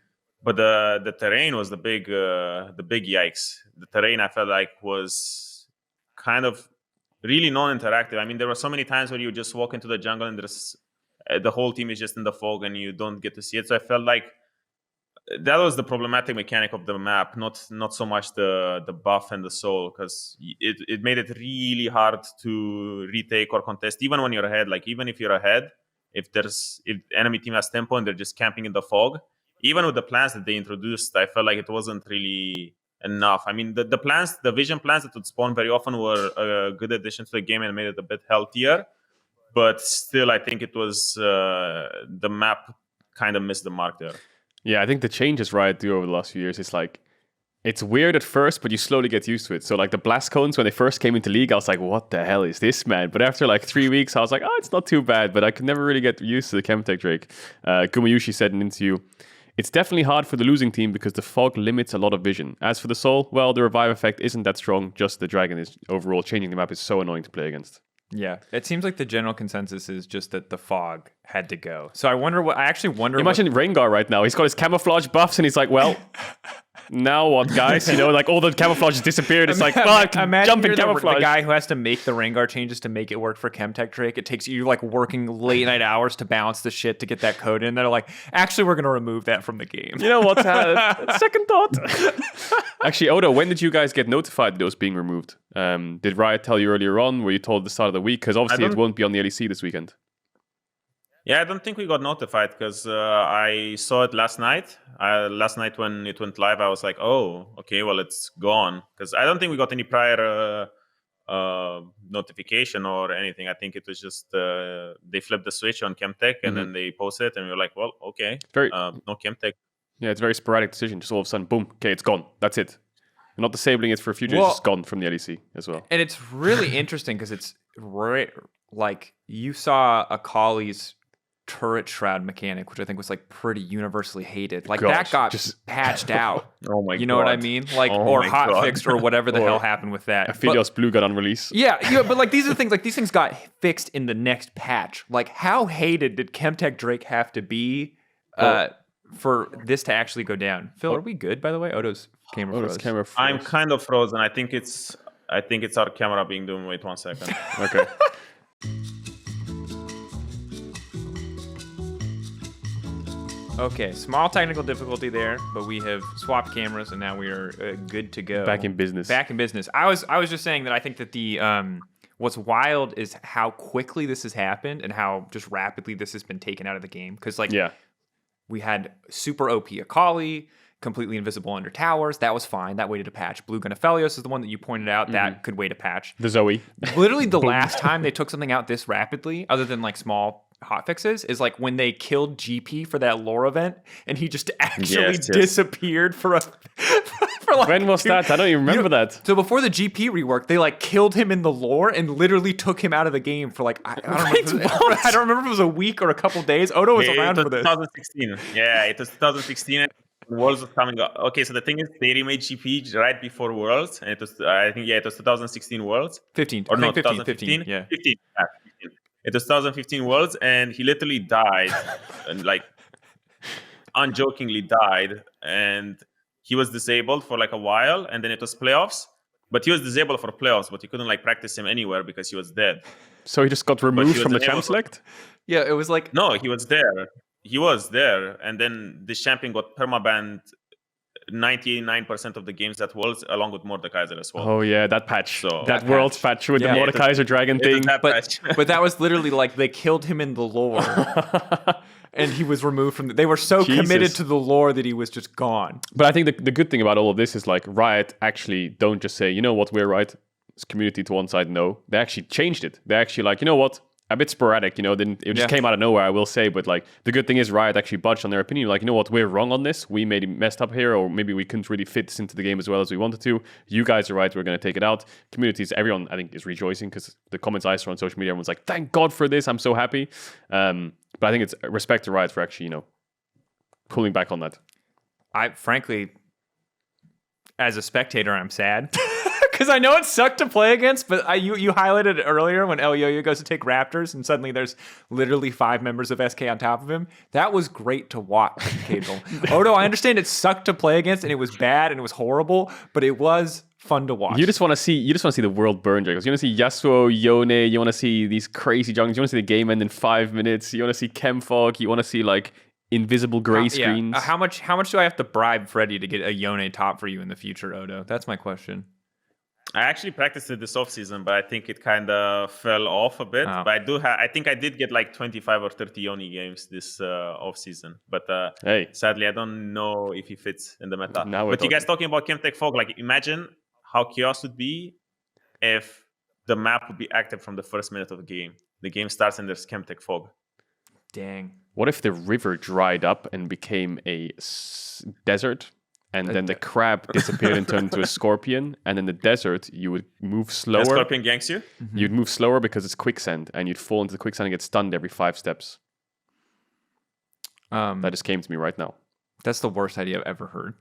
But the terrain was the big yikes. The terrain I felt like was kind of really non-interactive. I mean, there were so many times where you just walk into the jungle and the whole team is just in the fog and you don't get to see it. So I felt like that was the problematic mechanic of the map, not so much the buff and the soul, because it made it really hard to retake or contest, even when you're ahead. Like, even if you're ahead, if enemy team has tempo and they're just camping in the fog, even with the plans that they introduced, I felt like it wasn't really enough. I mean, the vision plans that would spawn very often were a good addition to the game and made it a bit healthier, but still, I think it was the map kind of missed the mark there. Yeah, I think the changes right over the last few years is like It's weird at first, but you slowly get used to it. So like the blast cones, when they first came into League, I was like, what the hell is this, man? But after like 3 weeks, I was like, oh, it's not too bad. But I could never really get used to the Chemtech Drake. Gumayushi said in an interview, it's definitely hard for the losing team because the fog limits a lot of vision. As for the soul, well, the revive effect isn't that strong. Just the dragon is overall changing the map is so annoying to play against. Yeah, it seems like the general consensus is just that the fog had to go. So I actually wonder. Imagine Rengar right now. He's got his camouflage buffs and he's like, well, now what, guys? You know, like all the camouflage has disappeared. It's like, well, I can jump in camouflage. The guy who has to make the Rengar changes to make it work for Chemtech Drake. It takes you like working late night hours to balance the shit to get that code in. They're like, actually, we're going to remove that from the game. You know what? Second thought. Actually, Odo, when did you guys get notified that it was being removed? Did Riot tell you earlier on? Were you told at the start of the week? Because obviously it won't be on the LEC this weekend. Yeah, I don't think we got notified because I saw it last night. Last night when it went live, I was like, oh, okay, well, it's gone. Because I don't think we got any prior notification or anything. I think it was just they flipped the switch on Chemtech and then they posted it and we were like, well, okay, no Chemtech. Yeah, it's a very sporadic decision. Just all of a sudden, boom, okay, it's gone. That's it. We're not disabling it for a future. It's just gone from the LEC as well. And it's really interesting because it's like you saw Akali's turret shroud mechanic, which I think was like pretty universally hated. Like that got just patched out. Oh my god. You know what I mean? Like or hot fixed or whatever the hell happened with that. Aphelios Blue got on release. Yeah, but like these are things like these things got fixed in the next patch. Like how hated did Chemtech Drake have to be for this to actually go down? Phil, are we good by the way? Odo's camera froze. I'm kind of frozen. I think it's our camera being doomed. Wait 1 second. Okay. Okay, small technical difficulty there, but we have swapped cameras and now we are good to go. Back in business. I was just saying that I think that the what's wild is how quickly this has happened and how just rapidly this has been taken out of the game. Because we had super OP Akali, completely invisible under towers. That was fine. That waited a patch. Blue Gunnaphelios is the one that you pointed out. That could wait a patch. The Zoe. Literally the last time they took something out this rapidly, other than like small hotfixes, is like when they killed GP for that lore event and he just actually disappeared for like when was that? I don't even remember that. So before the GP rework, they like killed him in the lore and literally took him out of the game for like I don't remember if it was a week or a couple days. Odo was around for this. 2016. Yeah, it was 2016. Worlds was coming up. Okay, so the thing is, they remade GP right before Worlds, and it was it was 2016 Worlds. 15. Or no, 2015. Yeah. 15. It was 2015 Worlds, and he literally died, and like unjokingly died, and he was disabled for like a while, and then it was playoffs. But he was disabled for playoffs, but you couldn't like practice him anywhere because he was dead. So he just got removed from the champ select? Yeah, it was like no, he was there. He was there, and then this champion got permabanned 99% of the games at Worlds, along with Mordekaiser as well. Oh yeah, that patch. So that Worlds patch with the Mordekaiser dragon thing. But that was literally like they killed him in the lore. And he was removed from they were so committed to the lore that he was just gone. But I think the good thing about all of this is like Riot actually don't just say, you know what, we're right. It's community to one side. No, they actually changed it. They actually like, you know what? A bit sporadic, then it just came out of nowhere, I will say. But like the good thing is Riot actually budged on their opinion. Like, you know what, we're wrong on this. We maybe messed up here, or maybe we couldn't really fit this into the game as well as we wanted to. You guys are right. We're going to take it out. Communities, everyone I think is rejoicing because the comments I saw on social media, everyone's like, "Thank God for this. I'm so happy." But I think it's respect to Riot for actually, pulling back on that. I frankly, as a spectator, I'm sad. Because I know it sucked to play against, but you highlighted it earlier when El Yo-Yo goes to take Raptors and suddenly there's literally 5 members of SK on top of him. That was great to watch, Caedrel. Odo, I understand it sucked to play against and it was bad and it was horrible, but it was fun to watch. You just want to see the world burn, Jankos. You want to see Yasuo, Yone, you want to see these crazy junglers, you want to see the game end in 5 minutes, you want to see Chemfog, you want to see like invisible gray screens. How much do I have to bribe Freddy to get a Yone top for you in the future, Odo? That's my question. I actually practiced it this offseason, but I think it kind of fell off a bit. But I think I did get like 25 or 30 Yone games this offseason. But sadly, I don't know if he fits in the meta. But you guys talking about Chemtech Fog, like imagine how chaos would be if the map would be active from the first minute of the game. The game starts and there's Chemtech Fog. Dang. What if the river dried up and became a desert? and then the crab disappeared and turned into a scorpion. And in the desert, you would move slower. The scorpion ganks you? You'd move slower because it's quicksand, and you'd fall into the quicksand and get stunned every 5 steps. That just came to me right now. That's the worst idea I've ever heard.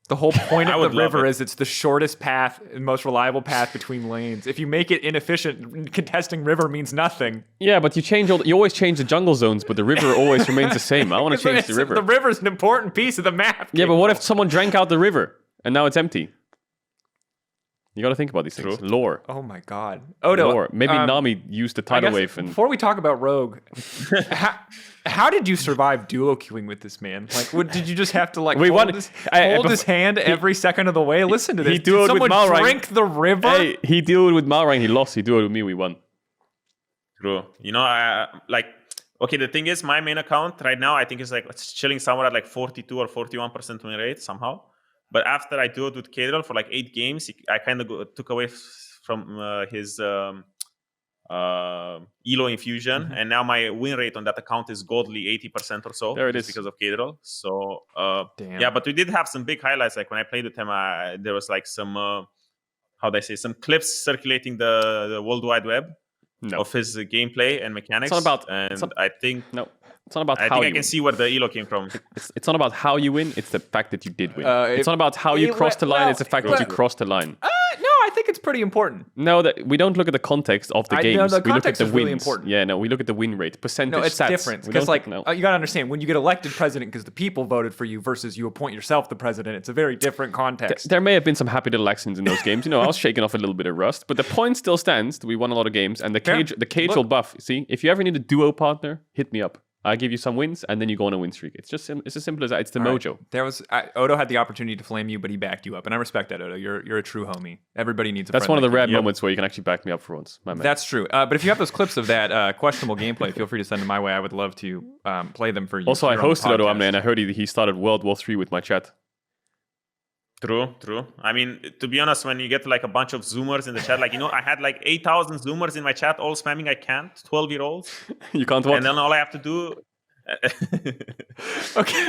The whole point of the river is it's the shortest path and most reliable path between lanes. If you make it inefficient, contesting river means nothing. Yeah, but you always change the jungle zones, but the river always remains the same. I want to change the river. The river's an important piece of the map. Yeah, but what if someone drank out the river and now it's empty? You got to think about these things. Lore. Oh my god. Odo. Lore. Maybe Nami used the tidal wave. And before we talk about Rogue, how did you survive duo queuing with this man? Like, did you just have to hold his hand every second of the way? Listen to this. Did someone drink the river? Hey, he duoed with Malrang. He lost. He duoed with me. We won. True. You know, okay, the thing is, my main account right now, I think it's chilling somewhere at like 42 or 41% win rate somehow. But after I duoed with Caedrel for like 8 games, I kind of took away from his Elo infusion, and now my win rate on that account is godly 80% or so. There it is because of Caedrel. So damn. Yeah, but we did have some big highlights. Like when I played with him, there was like some some clips circulating the World Wide Web of his gameplay and mechanics. It's not about. It's not about how you win. I can see where the elo came from. It's not about how you win. It's the fact that you did win. It's not about how you crossed the line. It's the fact that you crossed the line. No, I think it's pretty important. No, that we don't look at the context of the games. The we look at the wins. Really important. Yeah, no, we look at the win rate, percentage. No, it's stats. different because you got to understand when you get elected president because the people voted for you versus you appoint yourself the president. It's a very different context. There may have been some happy little actions in those games. You know, I was shaking off a little bit of rust, but the point still stands. We won a lot of games, and the Caedrel buff. See, if you ever need a duo partner, hit me up. I give you some wins, and then you go on a win streak. It's as simple as that. It's the mojo. Odo had the opportunity to flame you, but he backed you up, and I respect that, Odo. You're a true homie. Everybody needs a friend. That's one of the rare moments where you can actually back me up for once. My man. That's true. But if you have those clips of that questionable gameplay, feel free to send them my way. I would love to play them for you. Also, I hosted Odoamne, and I heard he started World War III with my chat. True. I mean, to be honest, when you get like a bunch of Zoomers in the chat, I had like 8,000 Zoomers in my chat, all spamming I can't, 12-year-olds. You can't watch. And then all I have to do...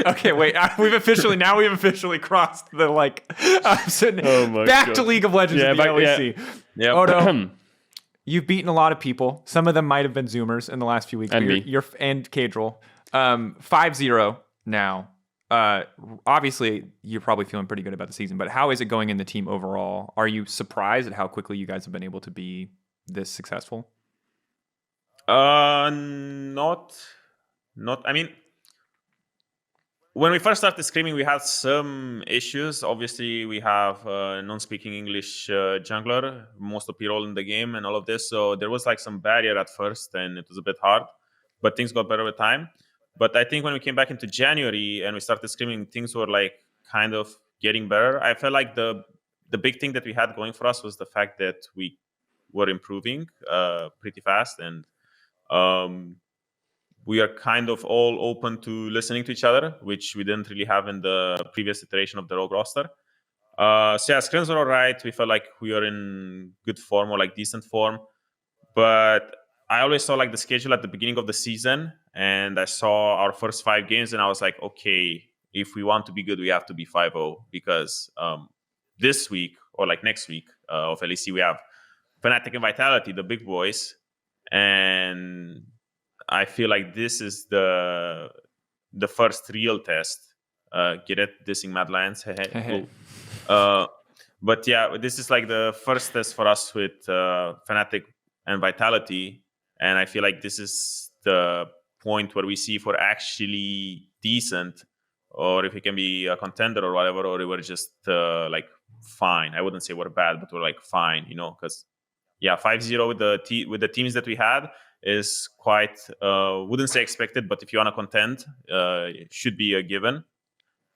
Okay, wait. We've officially crossed the back to League of Legends at the LEC. Yeah. Odo, you've beaten a lot of people. Some of them might have been Zoomers in the last few weeks. And me. And Caedrel. 5-0 now. Obviously, you're probably feeling pretty good about the season, but how is it going in the team overall? Are you surprised at how quickly you guys have been able to be this successful? I mean, when we first started screaming, we had some issues. Obviously, we have non-speaking English jungler, most OP role in the game and all of this. So there was like some barrier at first, and it was a bit hard, but things got better with time. But I think when we came back into January and we started screaming, things were like kind of getting better. I felt like the big thing that we had going for us was the fact that we were improving pretty fast, and we are kind of all open to listening to each other, which we didn't really have in the previous iteration of the Rogue roster. Scrims were all right. We felt like we were in good form or like decent form. But I always saw like the schedule at the beginning of the season, and I saw our first 5 games, and I was like, okay, if we want to be good, we have to be 5-0, because this week or like next week of LEC, we have Fnatic and Vitality, the big boys, and I feel like this is the first real test. Get it? Dissing Mad Lions. But yeah, this is like the first test for us with Fnatic and Vitality. And I feel like this is the point where we see if we're actually decent, or if we can be a contender or whatever, or we're just like fine. I wouldn't say we're bad, but we're like fine, because 5-0 with the teams that we had is quite, wouldn't say expected, but if you want to contend, it should be a given.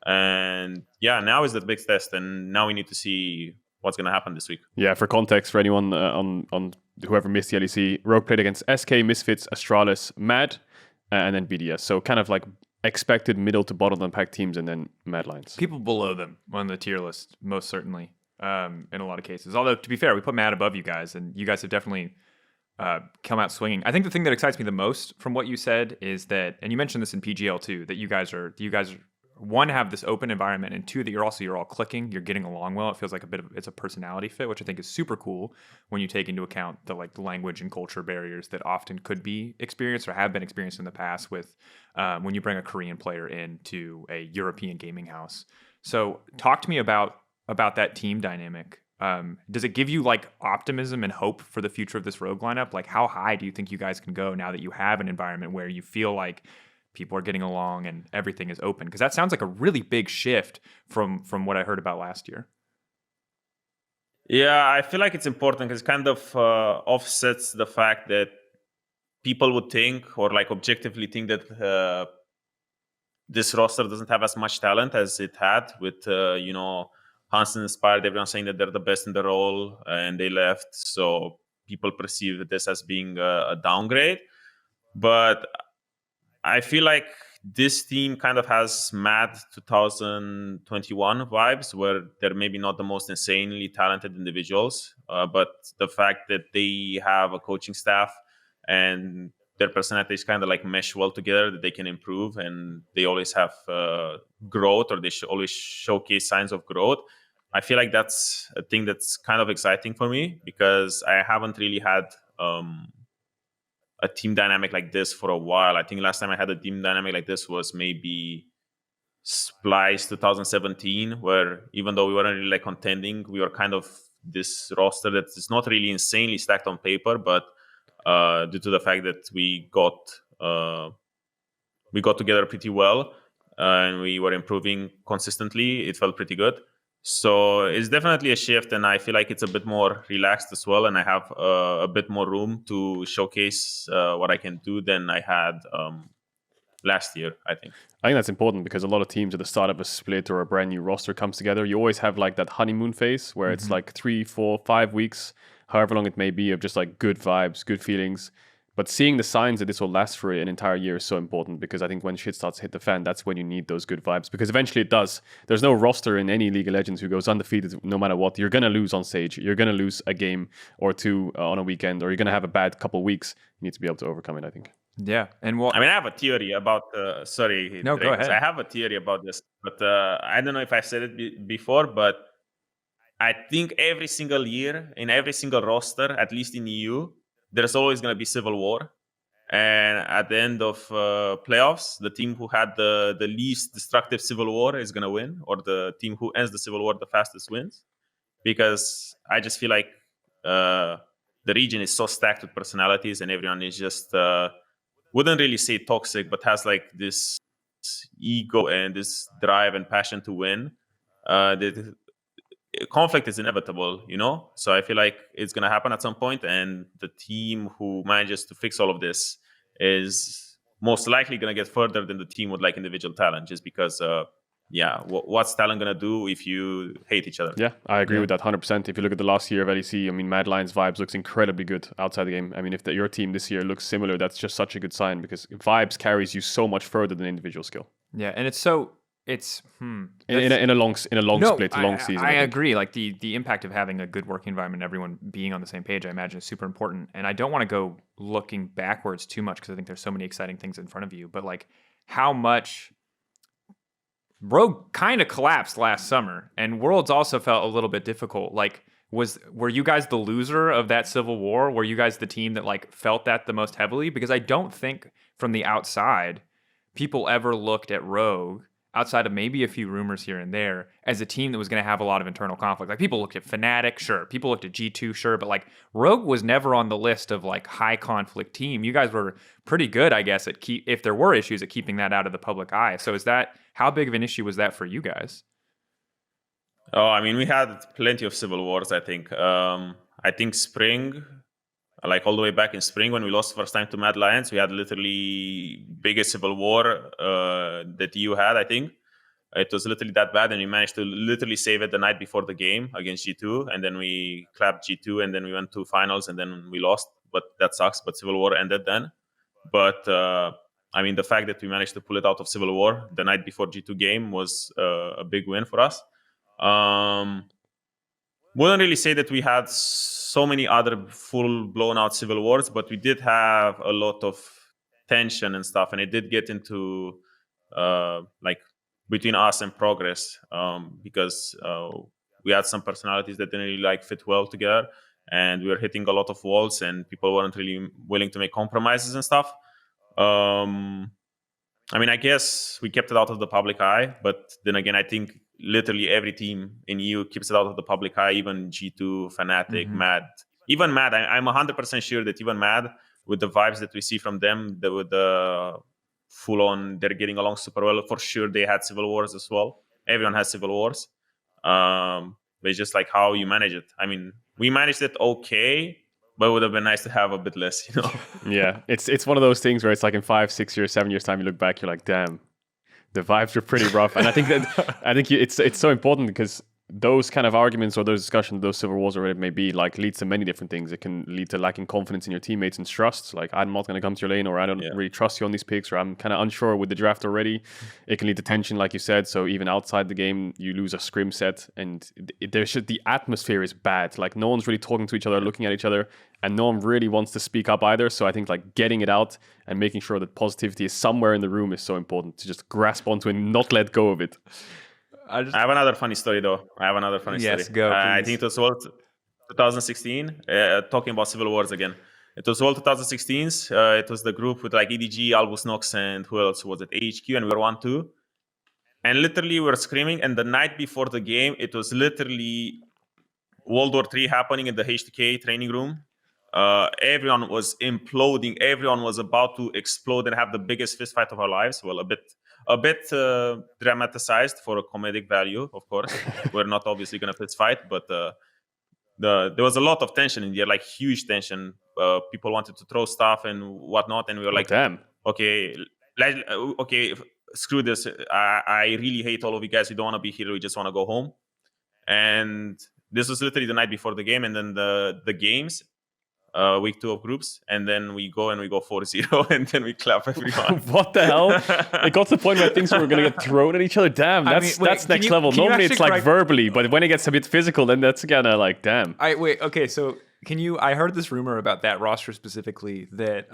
And yeah, now is the big test, and now we need to see what's going to happen this week. Yeah, for context, for anyone on whoever missed the LEC, Rogue played against SK, Misfits, Astralis, Mad, and then BDS. So kind of like expected middle to bottom pack teams, and then Mad Lions. People below them on the tier list, most certainly, in a lot of cases. Although, to be fair, we put Mad above you guys, and you guys have definitely come out swinging. I think the thing that excites me the most from what you said is that, and you mentioned this in PGL too, that you guys one, have this open environment, and two, that you're all clicking, you're getting along well. It feels like it's a personality fit, which I think is super cool when you take into account the language and culture barriers that often could be experienced or have been experienced in the past with when you bring a Korean player into a European gaming house. So talk to me about that team dynamic. Does it give you optimism and hope for the future of this Rogue lineup? Like, how high do you think you guys can go now that you have an environment where you feel like people are getting along and everything is open? Because that sounds like a really big shift from what I heard about last year. Yeah, I feel like it's important because it kind of offsets the fact that people would think or objectively think that this roster doesn't have as much talent as it had with, Hansen inspired everyone saying that they're the best in the role and they left. So people perceive this as being a downgrade. But I feel like this team kind of has mad 2021 vibes where they're maybe not the most insanely talented individuals, but the fact that they have a coaching staff and their personalities kind of mesh well together, that they can improve and they always have growth, or they always showcase signs of growth. I feel like that's a thing that's kind of exciting for me because I haven't really had a team dynamic like this for a while. I think last time I had a team dynamic like this was maybe Splice 2017, where even though we weren't really tontending, we were kind of this roster that is not really insanely stacked on paper, but due to the fact that we got together pretty well and we were improving consistently, it felt pretty good. So it's definitely a shift, and I feel like it's a bit more relaxed as well, and I have a bit more room to showcase what I can do than I had last year, I think. I think that's important because a lot of teams at the start of a split or a brand new roster comes together. You always have that honeymoon phase where it's 3, 4, 5 weeks, however long it may be, of just good vibes, good feelings. But seeing the signs that this will last for an entire year is so important, because I think when shit starts to hit the fan, that's when you need those good vibes, because eventually it does. There's no roster in any League of Legends who goes undefeated no matter what. You're going to lose on stage. You're going to lose a game or two on a weekend, or you're going to have a bad couple weeks. You need to be able to overcome it, I think. Yeah. And I have a theory about... sorry. No, go ahead. I have a theory about this, but I don't know if I've said it before, but I think every single year, in every single roster, at least in EU, there's always going to be civil war. And at the end of playoffs, the team who had the least destructive civil war is going to win, or the team who ends the civil war the fastest wins. Because I just feel like the region is so stacked with personalities, and everyone is just, wouldn't really say toxic, but has this ego and this drive and passion to win. Conflict is inevitable, so I feel like it's going to happen at some point, and the team who manages to fix all of this is most likely going to get further than the team with individual talent, just because what's talent going to do if you hate each other? Yeah, I agree with that 100%. If you look at the last year of LEC, Mad Lions vibes looks incredibly good outside the game. If your team this year looks similar, that's just such a good sign, because vibes carries you so much further than individual skill. Yeah, and it's in a long split, long season. I agree. The impact of having a good working environment, everyone being on the same page, I imagine is super important. And I don't want to go looking backwards too much, because I think there's so many exciting things in front of you. But how much Rogue kind of collapsed last summer, and Worlds also felt a little bit difficult. Were you guys the loser of that civil war? Were you guys the team that felt that the most heavily? Because I don't think from the outside people ever looked at Rogue, outside of maybe a few rumors here and there, as a team that was going to have a lot of internal conflict. People looked at Fnatic, sure. People looked at G2, sure. But Rogue was never on the list of high conflict team. You guys were pretty good, I guess, at if there were issues, at keeping that out of the public eye. So how big of an issue was that for you guys? Oh, we had plenty of civil wars, I think. I think spring, all the way back in spring when we lost first time to Mad Lions, we had literally biggest civil war that EU had, I think. It was literally that bad, and we managed to literally save it the night before the game against G2, and then we clapped G2, and then we went to finals, and then we lost. But that sucks, but civil war ended then. But the fact that we managed to pull it out of civil war the night before G2 game was a big win for us. Wouldn't really say that we had so many other full blown out civil wars, but we did have a lot of tension and stuff, and it did get into between us and Progress, because we had some personalities that didn't really fit well together, and we were hitting a lot of walls, and people weren't really willing to make compromises and stuff. I guess we kept it out of the public eye, but then again, I think literally every team in EU keeps it out of the public eye, even G2, Fnatic, Mad. Even Mad, I'm 100% sure that even Mad, with the vibes that we see from them, with the full-on, they're getting along super well. For sure, they had civil wars as well. Everyone has civil wars. But it's just how you manage it. We managed it okay, but it would have been nice to have a bit less, Yeah, it's one of those things where it's in 5, 6 years, 7 years time, you look back, you're like, damn, the vibes were pretty rough. And I think it's so important because those kind of arguments or those discussions, those civil wars or whatever it may be, leads to many different things. It can lead to lacking confidence in your teammates and trust. I'm not going to come to your lane, or I don't really trust you on these picks, or I'm kind of unsure with the draft already. It can lead to tension, like you said. So even outside the game, you lose a scrim set, and the atmosphere is bad. No one's really talking to each other, looking at each other, and no one really wants to speak up either. So I think getting it out and making sure that positivity is somewhere in the room is so important, to just grasp onto it and not let go of it. I have another funny story, though. Yes, go, I think it was World 2016, talking about Civil Wars again. It was World 2016's. It was the group with EDG, Albus Nox, and who else was it? AHQ, and we were 1-2. And literally, we were screaming. And the night before the game, it was literally World War III happening in the H2K training room. Everyone was imploding. Everyone was about to explode and have the biggest fist fight of our lives. Well, a bit dramatized for a comedic value, of course. We're not obviously going to fist fight, but there was a lot of tension in there, huge tension. People wanted to throw stuff and whatnot, and we were damn. Okay, screw this. I really hate all of you guys. We don't want to be here. We just want to go home. And this was literally the night before the game, and then the games. Week 2 of groups, and then we go 4-0, and then we clap everyone. What the hell? It got to the point where things were going to get thrown at each other. Damn, that's next level. Normally it's verbally, but when it gets a bit physical, then that's kind of damn. Okay, so I heard this rumor about that roster specifically, that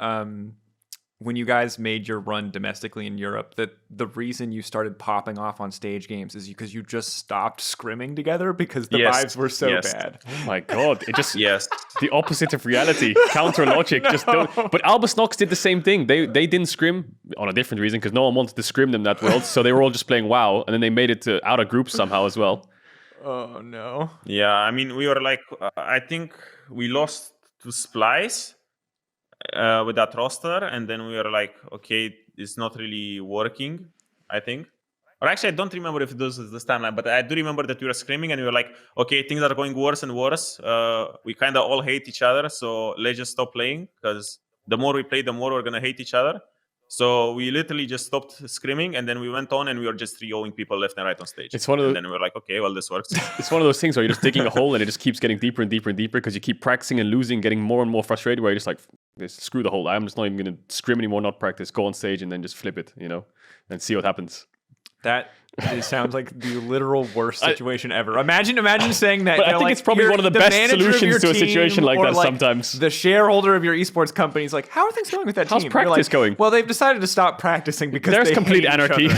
when you guys made your run domestically in Europe, that the reason you started popping off on stage games is because you just stopped scrimming together because the vibes were so bad. Oh my god! It just the opposite of reality, counter logic. Just don't. But Albus Nox did the same thing. They didn't scrim on a different reason because no one wanted to scrim them that world, so they were all just playing WoW, and then they made it to out of groups somehow as well. Oh no! Yeah, we were I think we lost to Splice. With that roster, and then we were okay, it's not really working, I think. Or actually, I don't remember if it was this timeline, but I do remember that we were screaming and we were okay, things are going worse and worse. We kind of all hate each other, so let's just stop playing, because the more we play, the more we're going to hate each other. So we literally just stopped screaming, and then we went on and we were just 3-0ing people left and right on stage. And then we were okay, well, this works. It's one of those things where you're just digging a hole and it just keeps getting deeper and deeper and deeper because you keep practicing and losing, getting more and more frustrated, where you're just screw the hole. I'm just not even going to scrim anymore, not practice, go on stage and then just flip it, and see what happens. It sounds like the literal worst situation ever. Imagine saying that. But I think it's probably one of the best solutions to a situation like that sometimes. The shareholder of your esports company is how are things going with that team? How's practice going? Well, they've decided to stop practicing because there's complete anarchy.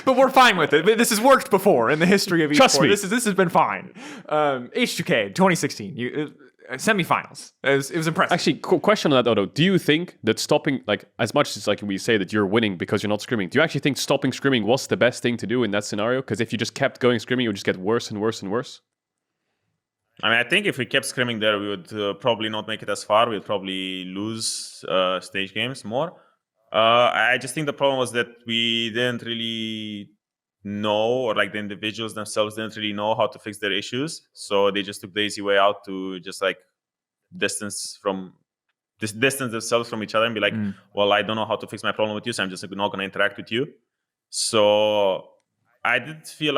But we're fine with it. This has worked before in the history of esports. Trust me. This has been fine. H2K 2016. Semifinals. It was impressive. Actually, question on that, Odo. Do you think that stopping, as much as we say that you're winning because you're not scrimming, do you actually think stopping scrimming was the best thing to do in that scenario? Because if you just kept going scrimming, it would just get worse and worse and worse. I think if we kept scrimming there, we would probably not make it as far. We'd probably lose stage games more. I just think the problem was that we didn't really know, or the individuals themselves didn't really know how to fix their issues, so they just took the easy way out to just distance themselves from each other and be well, I don't know how to fix my problem with you, so I'm just not going to interact with you. So I did feel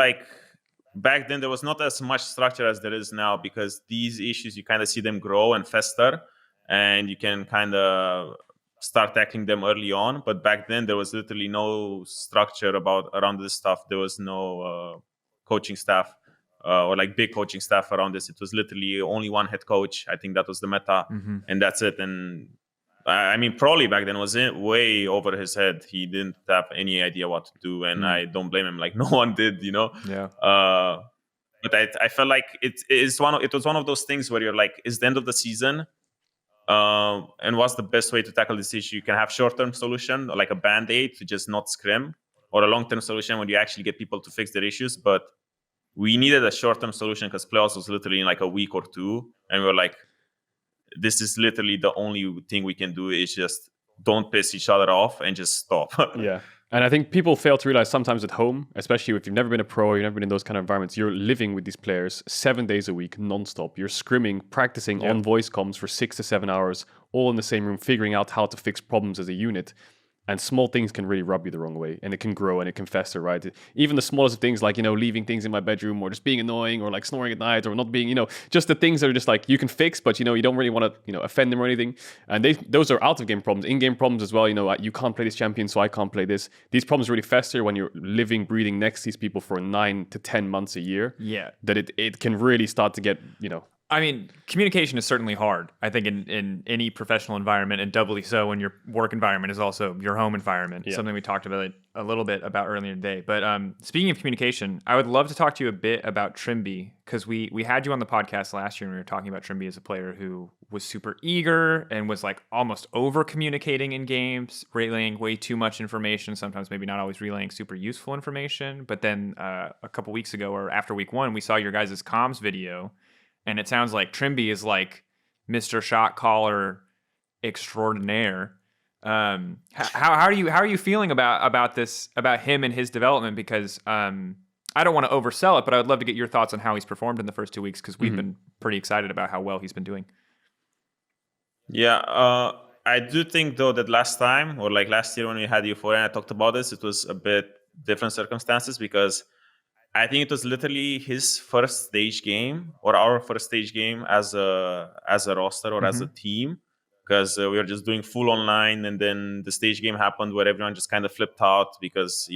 back then there was not as much structure as there is now, because these issues, you kind of see them grow and fester, and you can kind of start tackling them early on. But back then there was literally no structure around this stuff. There was no coaching staff or big coaching staff around this. It was literally only one head coach. I think that was the meta, and that's it. And I mean, probably back then was way over his head. He didn't have any idea what to do, and I don't blame him. Like no one did, you know. Yeah. But I felt like it was one of those things where you're like, it's the end of the season, and what's the best way to tackle this issue? You can have short-term solution like a band-aid to just not scrim, or a long-term solution when you actually get people to fix their issues. But we needed a short-term solution because playoffs was literally in like a week or two, and we were like, this is literally the only thing we can do is just don't piss each other off and just stop. Yeah. And I think people fail to realize sometimes at home, especially if you've never been a pro, you've never been in those kind of environments, you're living with these players 7 days a week, nonstop. You're scrimming, practicing on voice comms for 6 to 7 hours, all in the same room, figuring out how to fix problems as a unit. And small things can really rub you the wrong way, and it can grow and it can fester, right? Even the smallest of things, like, you know, leaving things in my bedroom, or just being annoying, or like snoring at night, or not being, you know, just the things that are just like you can fix, but you know, you don't really want to, you know, offend them or anything. And those are out of game problems, in game problems as well. You know, you can't play this champion, so I can't play this. These problems really fester when you're living, breathing next to these people for 9 to 10 months a year. Yeah, that it can really start to get, you know. I mean, communication is certainly hard, I think, in any professional environment, and doubly so when your work environment is also your home environment, something we talked about a little bit about earlier today. But speaking of communication, I would love to talk to you a bit about Trymbi, because we had you on the podcast last year and we were talking about Trymbi as a player who was super eager and was like almost over-communicating in games, relaying way too much information, sometimes maybe not always relaying super useful information. But then a couple weeks ago, or after week one, we saw your guys' comms video. And it sounds like Trymbi is like Mr. Shot Caller extraordinaire. How are you feeling about this, about him and his development? Because I don't want to oversell it, but I would love to get your thoughts on how he's performed in the first 2 weeks, because we've been pretty excited about how well he's been doing. Yeah, I do think though that last time, or like last year when we had EUphoria and I talked about this, it was a bit different circumstances, because I think it was literally his first stage game, or our first stage game as a roster or as a team, because we were just doing full online, and then the stage game happened where everyone just kind of flipped out because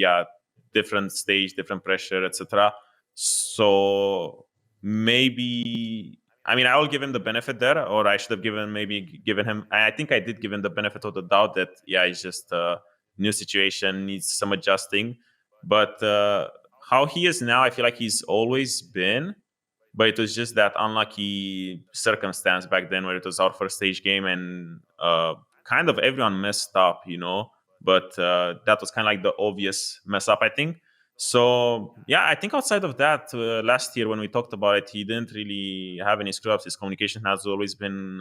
different stage, different pressure, etc. So maybe, I mean, I will give him the benefit there, or I should have given him. I think I did give him the benefit of the doubt that it's just a new situation, needs some adjusting, but. How he is now, I feel like he's always been, but it was just that unlucky circumstance back then where it was our first stage game, and kind of everyone messed up, you know. But that was kind of like the obvious mess up, I think. So, I think outside of that, last year when we talked about it, he didn't really have any screw-ups. His communication has always been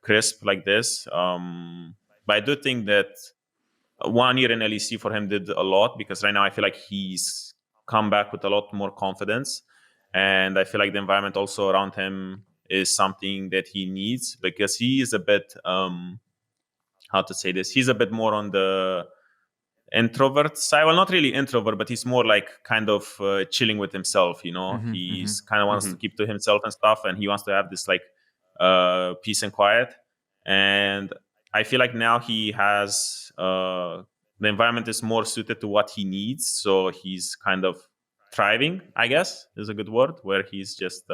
crisp like this. But I do think that 1 year in LEC for him did a lot, because right now I feel like he's come back with a lot more confidence, and I feel like the environment also around him is something that he needs, because he is a bit how to say this, he's a bit more on the introvert side. Well, not really introvert, but he's more like kind of chilling with himself, you know. He's kind of wants to keep to himself and stuff, and he wants to have this like peace and quiet. And I feel like now he has the environment is more suited to what he needs, so he's kind of thriving, I guess is a good word, where he's just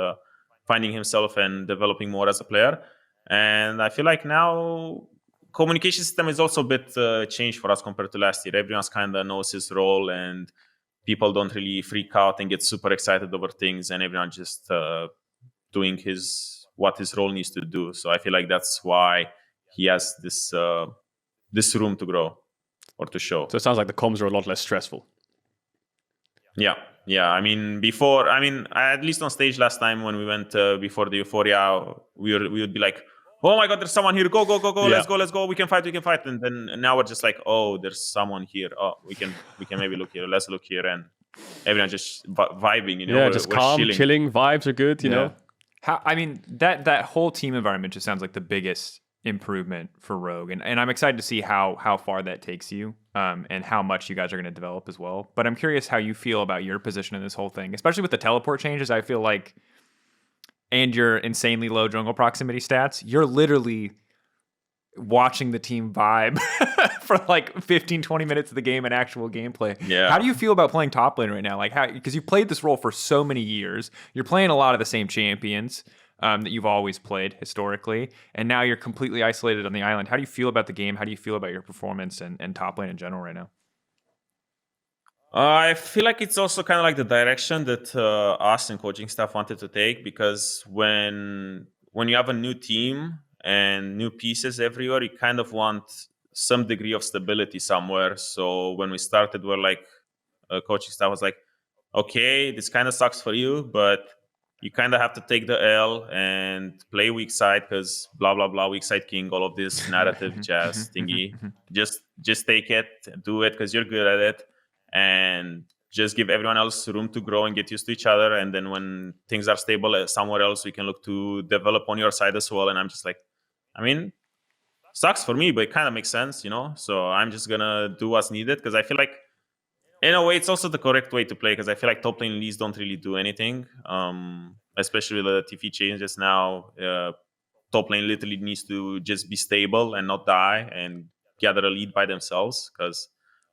finding himself and developing more as a player. And I feel like now communication system is also a bit changed for us compared to last year. Everyone's kind of knows his role, and people don't really freak out and get super excited over things, and everyone just doing what his role needs to do. So I feel like that's why he has this room to grow or to show. So it sounds like the comms are a lot less stressful. Yeah. I mean, before, at least on stage last time when we went before the EUphoria, we would be like, oh my God, there's someone here. Go, let's go. We can fight. And then now we're just like, oh, there's someone here. Oh, we can maybe look here. Let's look here. And everyone just vibing, you know. Yeah, just calm, chilling. Vibes are good, you know. That whole team environment just sounds like the biggest improvement for Rogue, and I'm excited to see how far that takes you, and how much you guys are going to develop as well. But I'm curious how you feel about your position in this whole thing, especially with the teleport changes. I feel like, and your insanely low jungle proximity stats, you're literally watching the team vibe for like 15-20 minutes of the game and actual gameplay. Yeah. How do you feel about playing top lane right now? Like, how, because you've played this role for so many years, you're playing a lot of the same champions. that you've always played historically, and now you're completely isolated on the island. How do you feel about the game? How do you feel about your performance and top lane in general right now? I feel like it's also kind of like the direction that us and coaching staff wanted to take, because when you have a new team and new pieces everywhere, you kind of want some degree of stability somewhere. So when we started, we're like, coaching staff was like, okay, this kind of sucks for you, but you kind of have to take the L and play Weakside because blah blah blah, Weakside king, all of this narrative jazz thingy. Just take it, do it because you're good at it, and just give everyone else room to grow and get used to each other. And then when things are stable somewhere else, we can look to develop on your side as well. And I'm just like, I mean, sucks for me, but it kind of makes sense, So I'm just gonna do what's needed because I feel like, in a way, it's also the correct way to play, because I feel like top lane leads don't really do anything, especially with the TF changes now. Top lane literally needs to just be stable and not die and gather a lead by themselves, because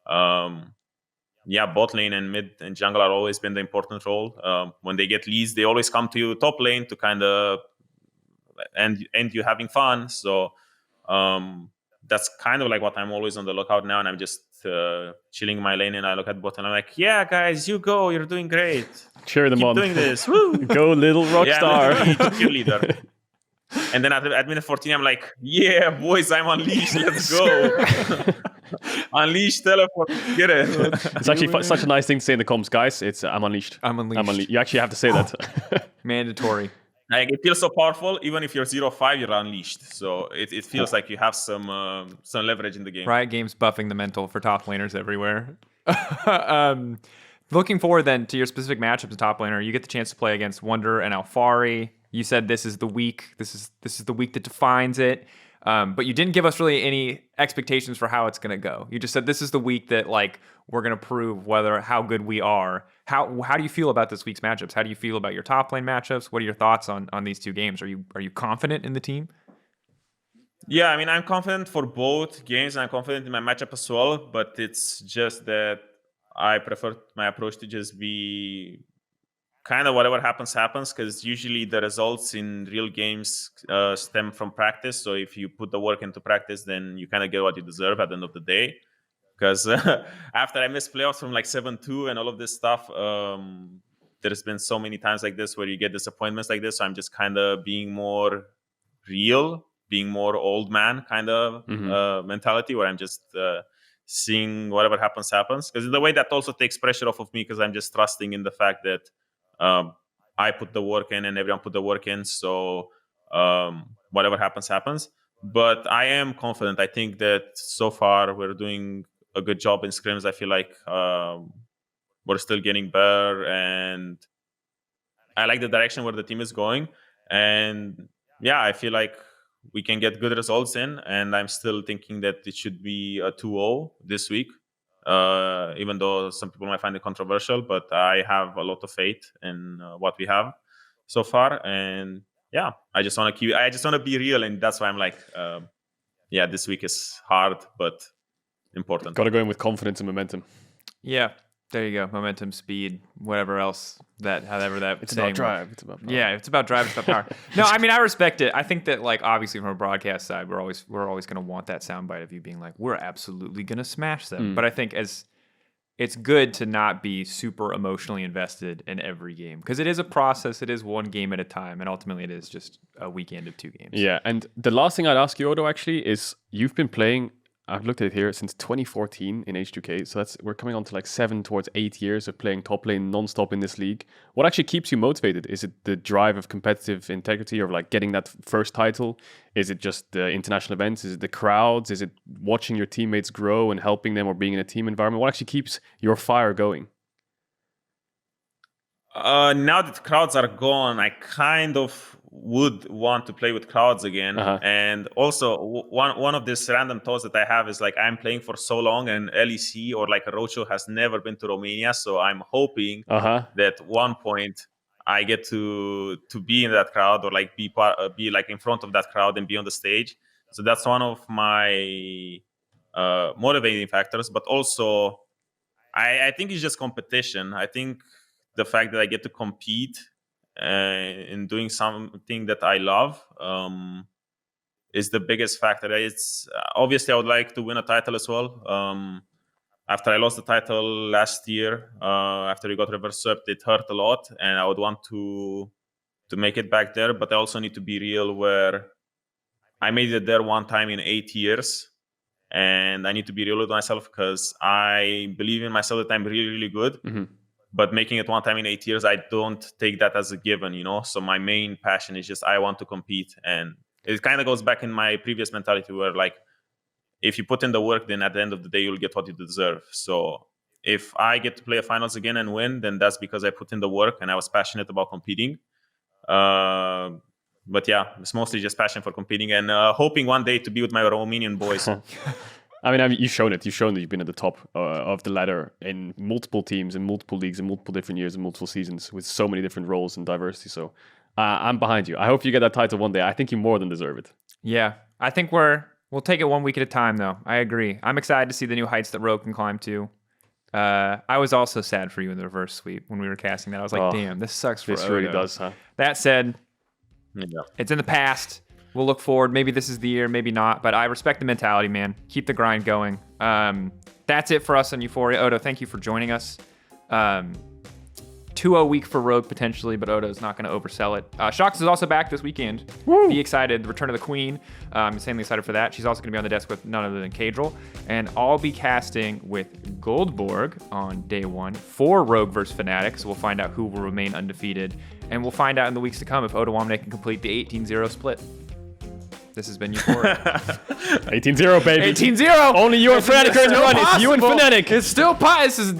bot lane and mid and jungle are always been the important role. When they get leads, they always come to you top lane to kind of end you having fun. So that's kind of like what I'm always on the lookout now, and I'm just chilling in my lane, and I look at bot and I'm like, yeah, guys, you go, you're doing great. Cheer them Keep on. doing this. Woo! Go little rockstar. Cheerleader. And then at minute 14, I'm like, yeah, boys, I'm unleashed. Let's go. Unleash, teleport, get it. It's actually such a nice thing to say in the comms, guys. It's I'm unleashed. I'm unleashed. You actually have to say that. Mandatory. Like, it feels so powerful. Even if you're 0-5, you're unleashed. So it feels like you have some leverage in the game. Riot Games buffing the mental for top laners everywhere. Looking forward then to your specific matchups in top laner, you get the chance to play against Wonder and Alphari. You said this is the week. This is the week that defines it. But you didn't give us really any expectations for how it's going to go. You just said this is the week that we're going to prove how good we are. How do you feel about this week's matchups? How do you feel about your top lane matchups? What are your thoughts on these two games? Are you confident in the team? Yeah, I mean, I'm confident for both games. I'm confident in my matchup as well, but it's just that I prefer my approach to just be kind of whatever happens, because usually the results in real games stem from practice. So if you put the work into practice, then you kind of get what you deserve at the end of the day. Because after I missed playoffs from 7-2 and all of this stuff, there's been so many times like this where you get disappointments like this. So I'm just kind of being more real, being more old man kind of mentality, where I'm just seeing whatever happens. Because in the way that also takes pressure off of me, because I'm just trusting in the fact that I put the work in and everyone put the work in. So whatever happens. But I am confident. I think that so far we're doing a good job in scrims. I feel like we're still getting better, and I like the direction where the team is going. And yeah, I feel like we can get good results in, and I'm still thinking that it should be a 2-0 this week. Even though some people might find it controversial, but I have a lot of faith in what we have so far. And yeah, I just want to be real, and that's why I'm like, this week is hard but important. Got to go in with confidence and momentum. Yeah, there you go. Momentum, speed, whatever else however that. It's about drive. It's about power. Yeah, it's about drive. It's about power. No, I mean, I respect it. I think that obviously from a broadcast side, we're always going to want that soundbite of you being like, we're absolutely going to smash them. But I think it's good to not be super emotionally invested in every game, because it is a process. It is one game at a time, and ultimately it is just a weekend of two games. Yeah, and the last thing I'd ask you, Odo, actually, is you've been playing, I've looked at it here, since 2014 in H2K. So we're coming on to 7 towards 8 years of playing top lane non-stop in this league. What actually keeps you motivated? Is it the drive of competitive integrity, or getting that first title? Is it just the international events? Is it the crowds? Is it watching your teammates grow and helping them, or being in a team environment? What actually keeps your fire going? Now that crowds are gone, I kind of would want to play with crowds again. And also one of these random thoughts that I have is I'm playing for so long, and LEC or a roadshow has never been to Romania, so I'm hoping that one point I get to be in that crowd, or be in front of that crowd and be on the stage. So that's one of my motivating factors. But also I think it's just competition. I think the fact that I get to compete in doing something that I love is the biggest factor. It's obviously I would like to win a title as well. After I lost the title last year, after we got reverse swept, it hurt a lot, and I would want to make it back there. But I also need to be real, where I made it there one time in 8 years, and I need to be real with myself because I believe in myself that I'm really, really good. Mm-hmm. But making it one time in 8 years, I don't take that as a given, So my main passion is just I want to compete, and it kind of goes back in my previous mentality where, like, if you put in the work, then at the end of the day, you'll get what you deserve. So if I get to play a finals again and win, then that's because I put in the work and I was passionate about competing. But yeah, it's mostly just passion for competing and hoping one day to be with my Romanian boys. I mean, you've shown it. You've shown that you've been at the top of the ladder in multiple teams, in multiple leagues, in multiple different years, in multiple seasons, with so many different roles and diversity. So I'm behind you. I hope you get that title one day. I think you more than deserve it. Yeah, I think we'll take it 1 week at a time, though. I agree. I'm excited to see the new heights that Rogue can climb to. I was also sad for you in the reverse sweep when we were casting that. I was like, damn, this sucks for This Odo. really does, huh? That said, it's in the past. We'll look forward. Maybe this is the year, maybe not. But I respect the mentality, man. Keep the grind going. That's it for us on Euphoria. Odo, thank you for joining us. 2-0 week for Rogue potentially, but Odo's not going to oversell it. Shocks is also back this weekend. Woo! Be excited. The Return of the Queen. Insanely excited for that. She's also going to be on the desk with none other than Caedrel. And I'll be casting with Goldborg on day 1 for Rogue versus Fnatic. So we'll find out who will remain undefeated. And we'll find out in the weeks to come if Odoamne can complete the 18-0 split. This has been Euphoria. 18-0, baby. 18-0. Only you and Fnatic are in the run. It's you and Fnatic. It's still this is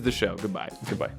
the show. Goodbye. Goodbye.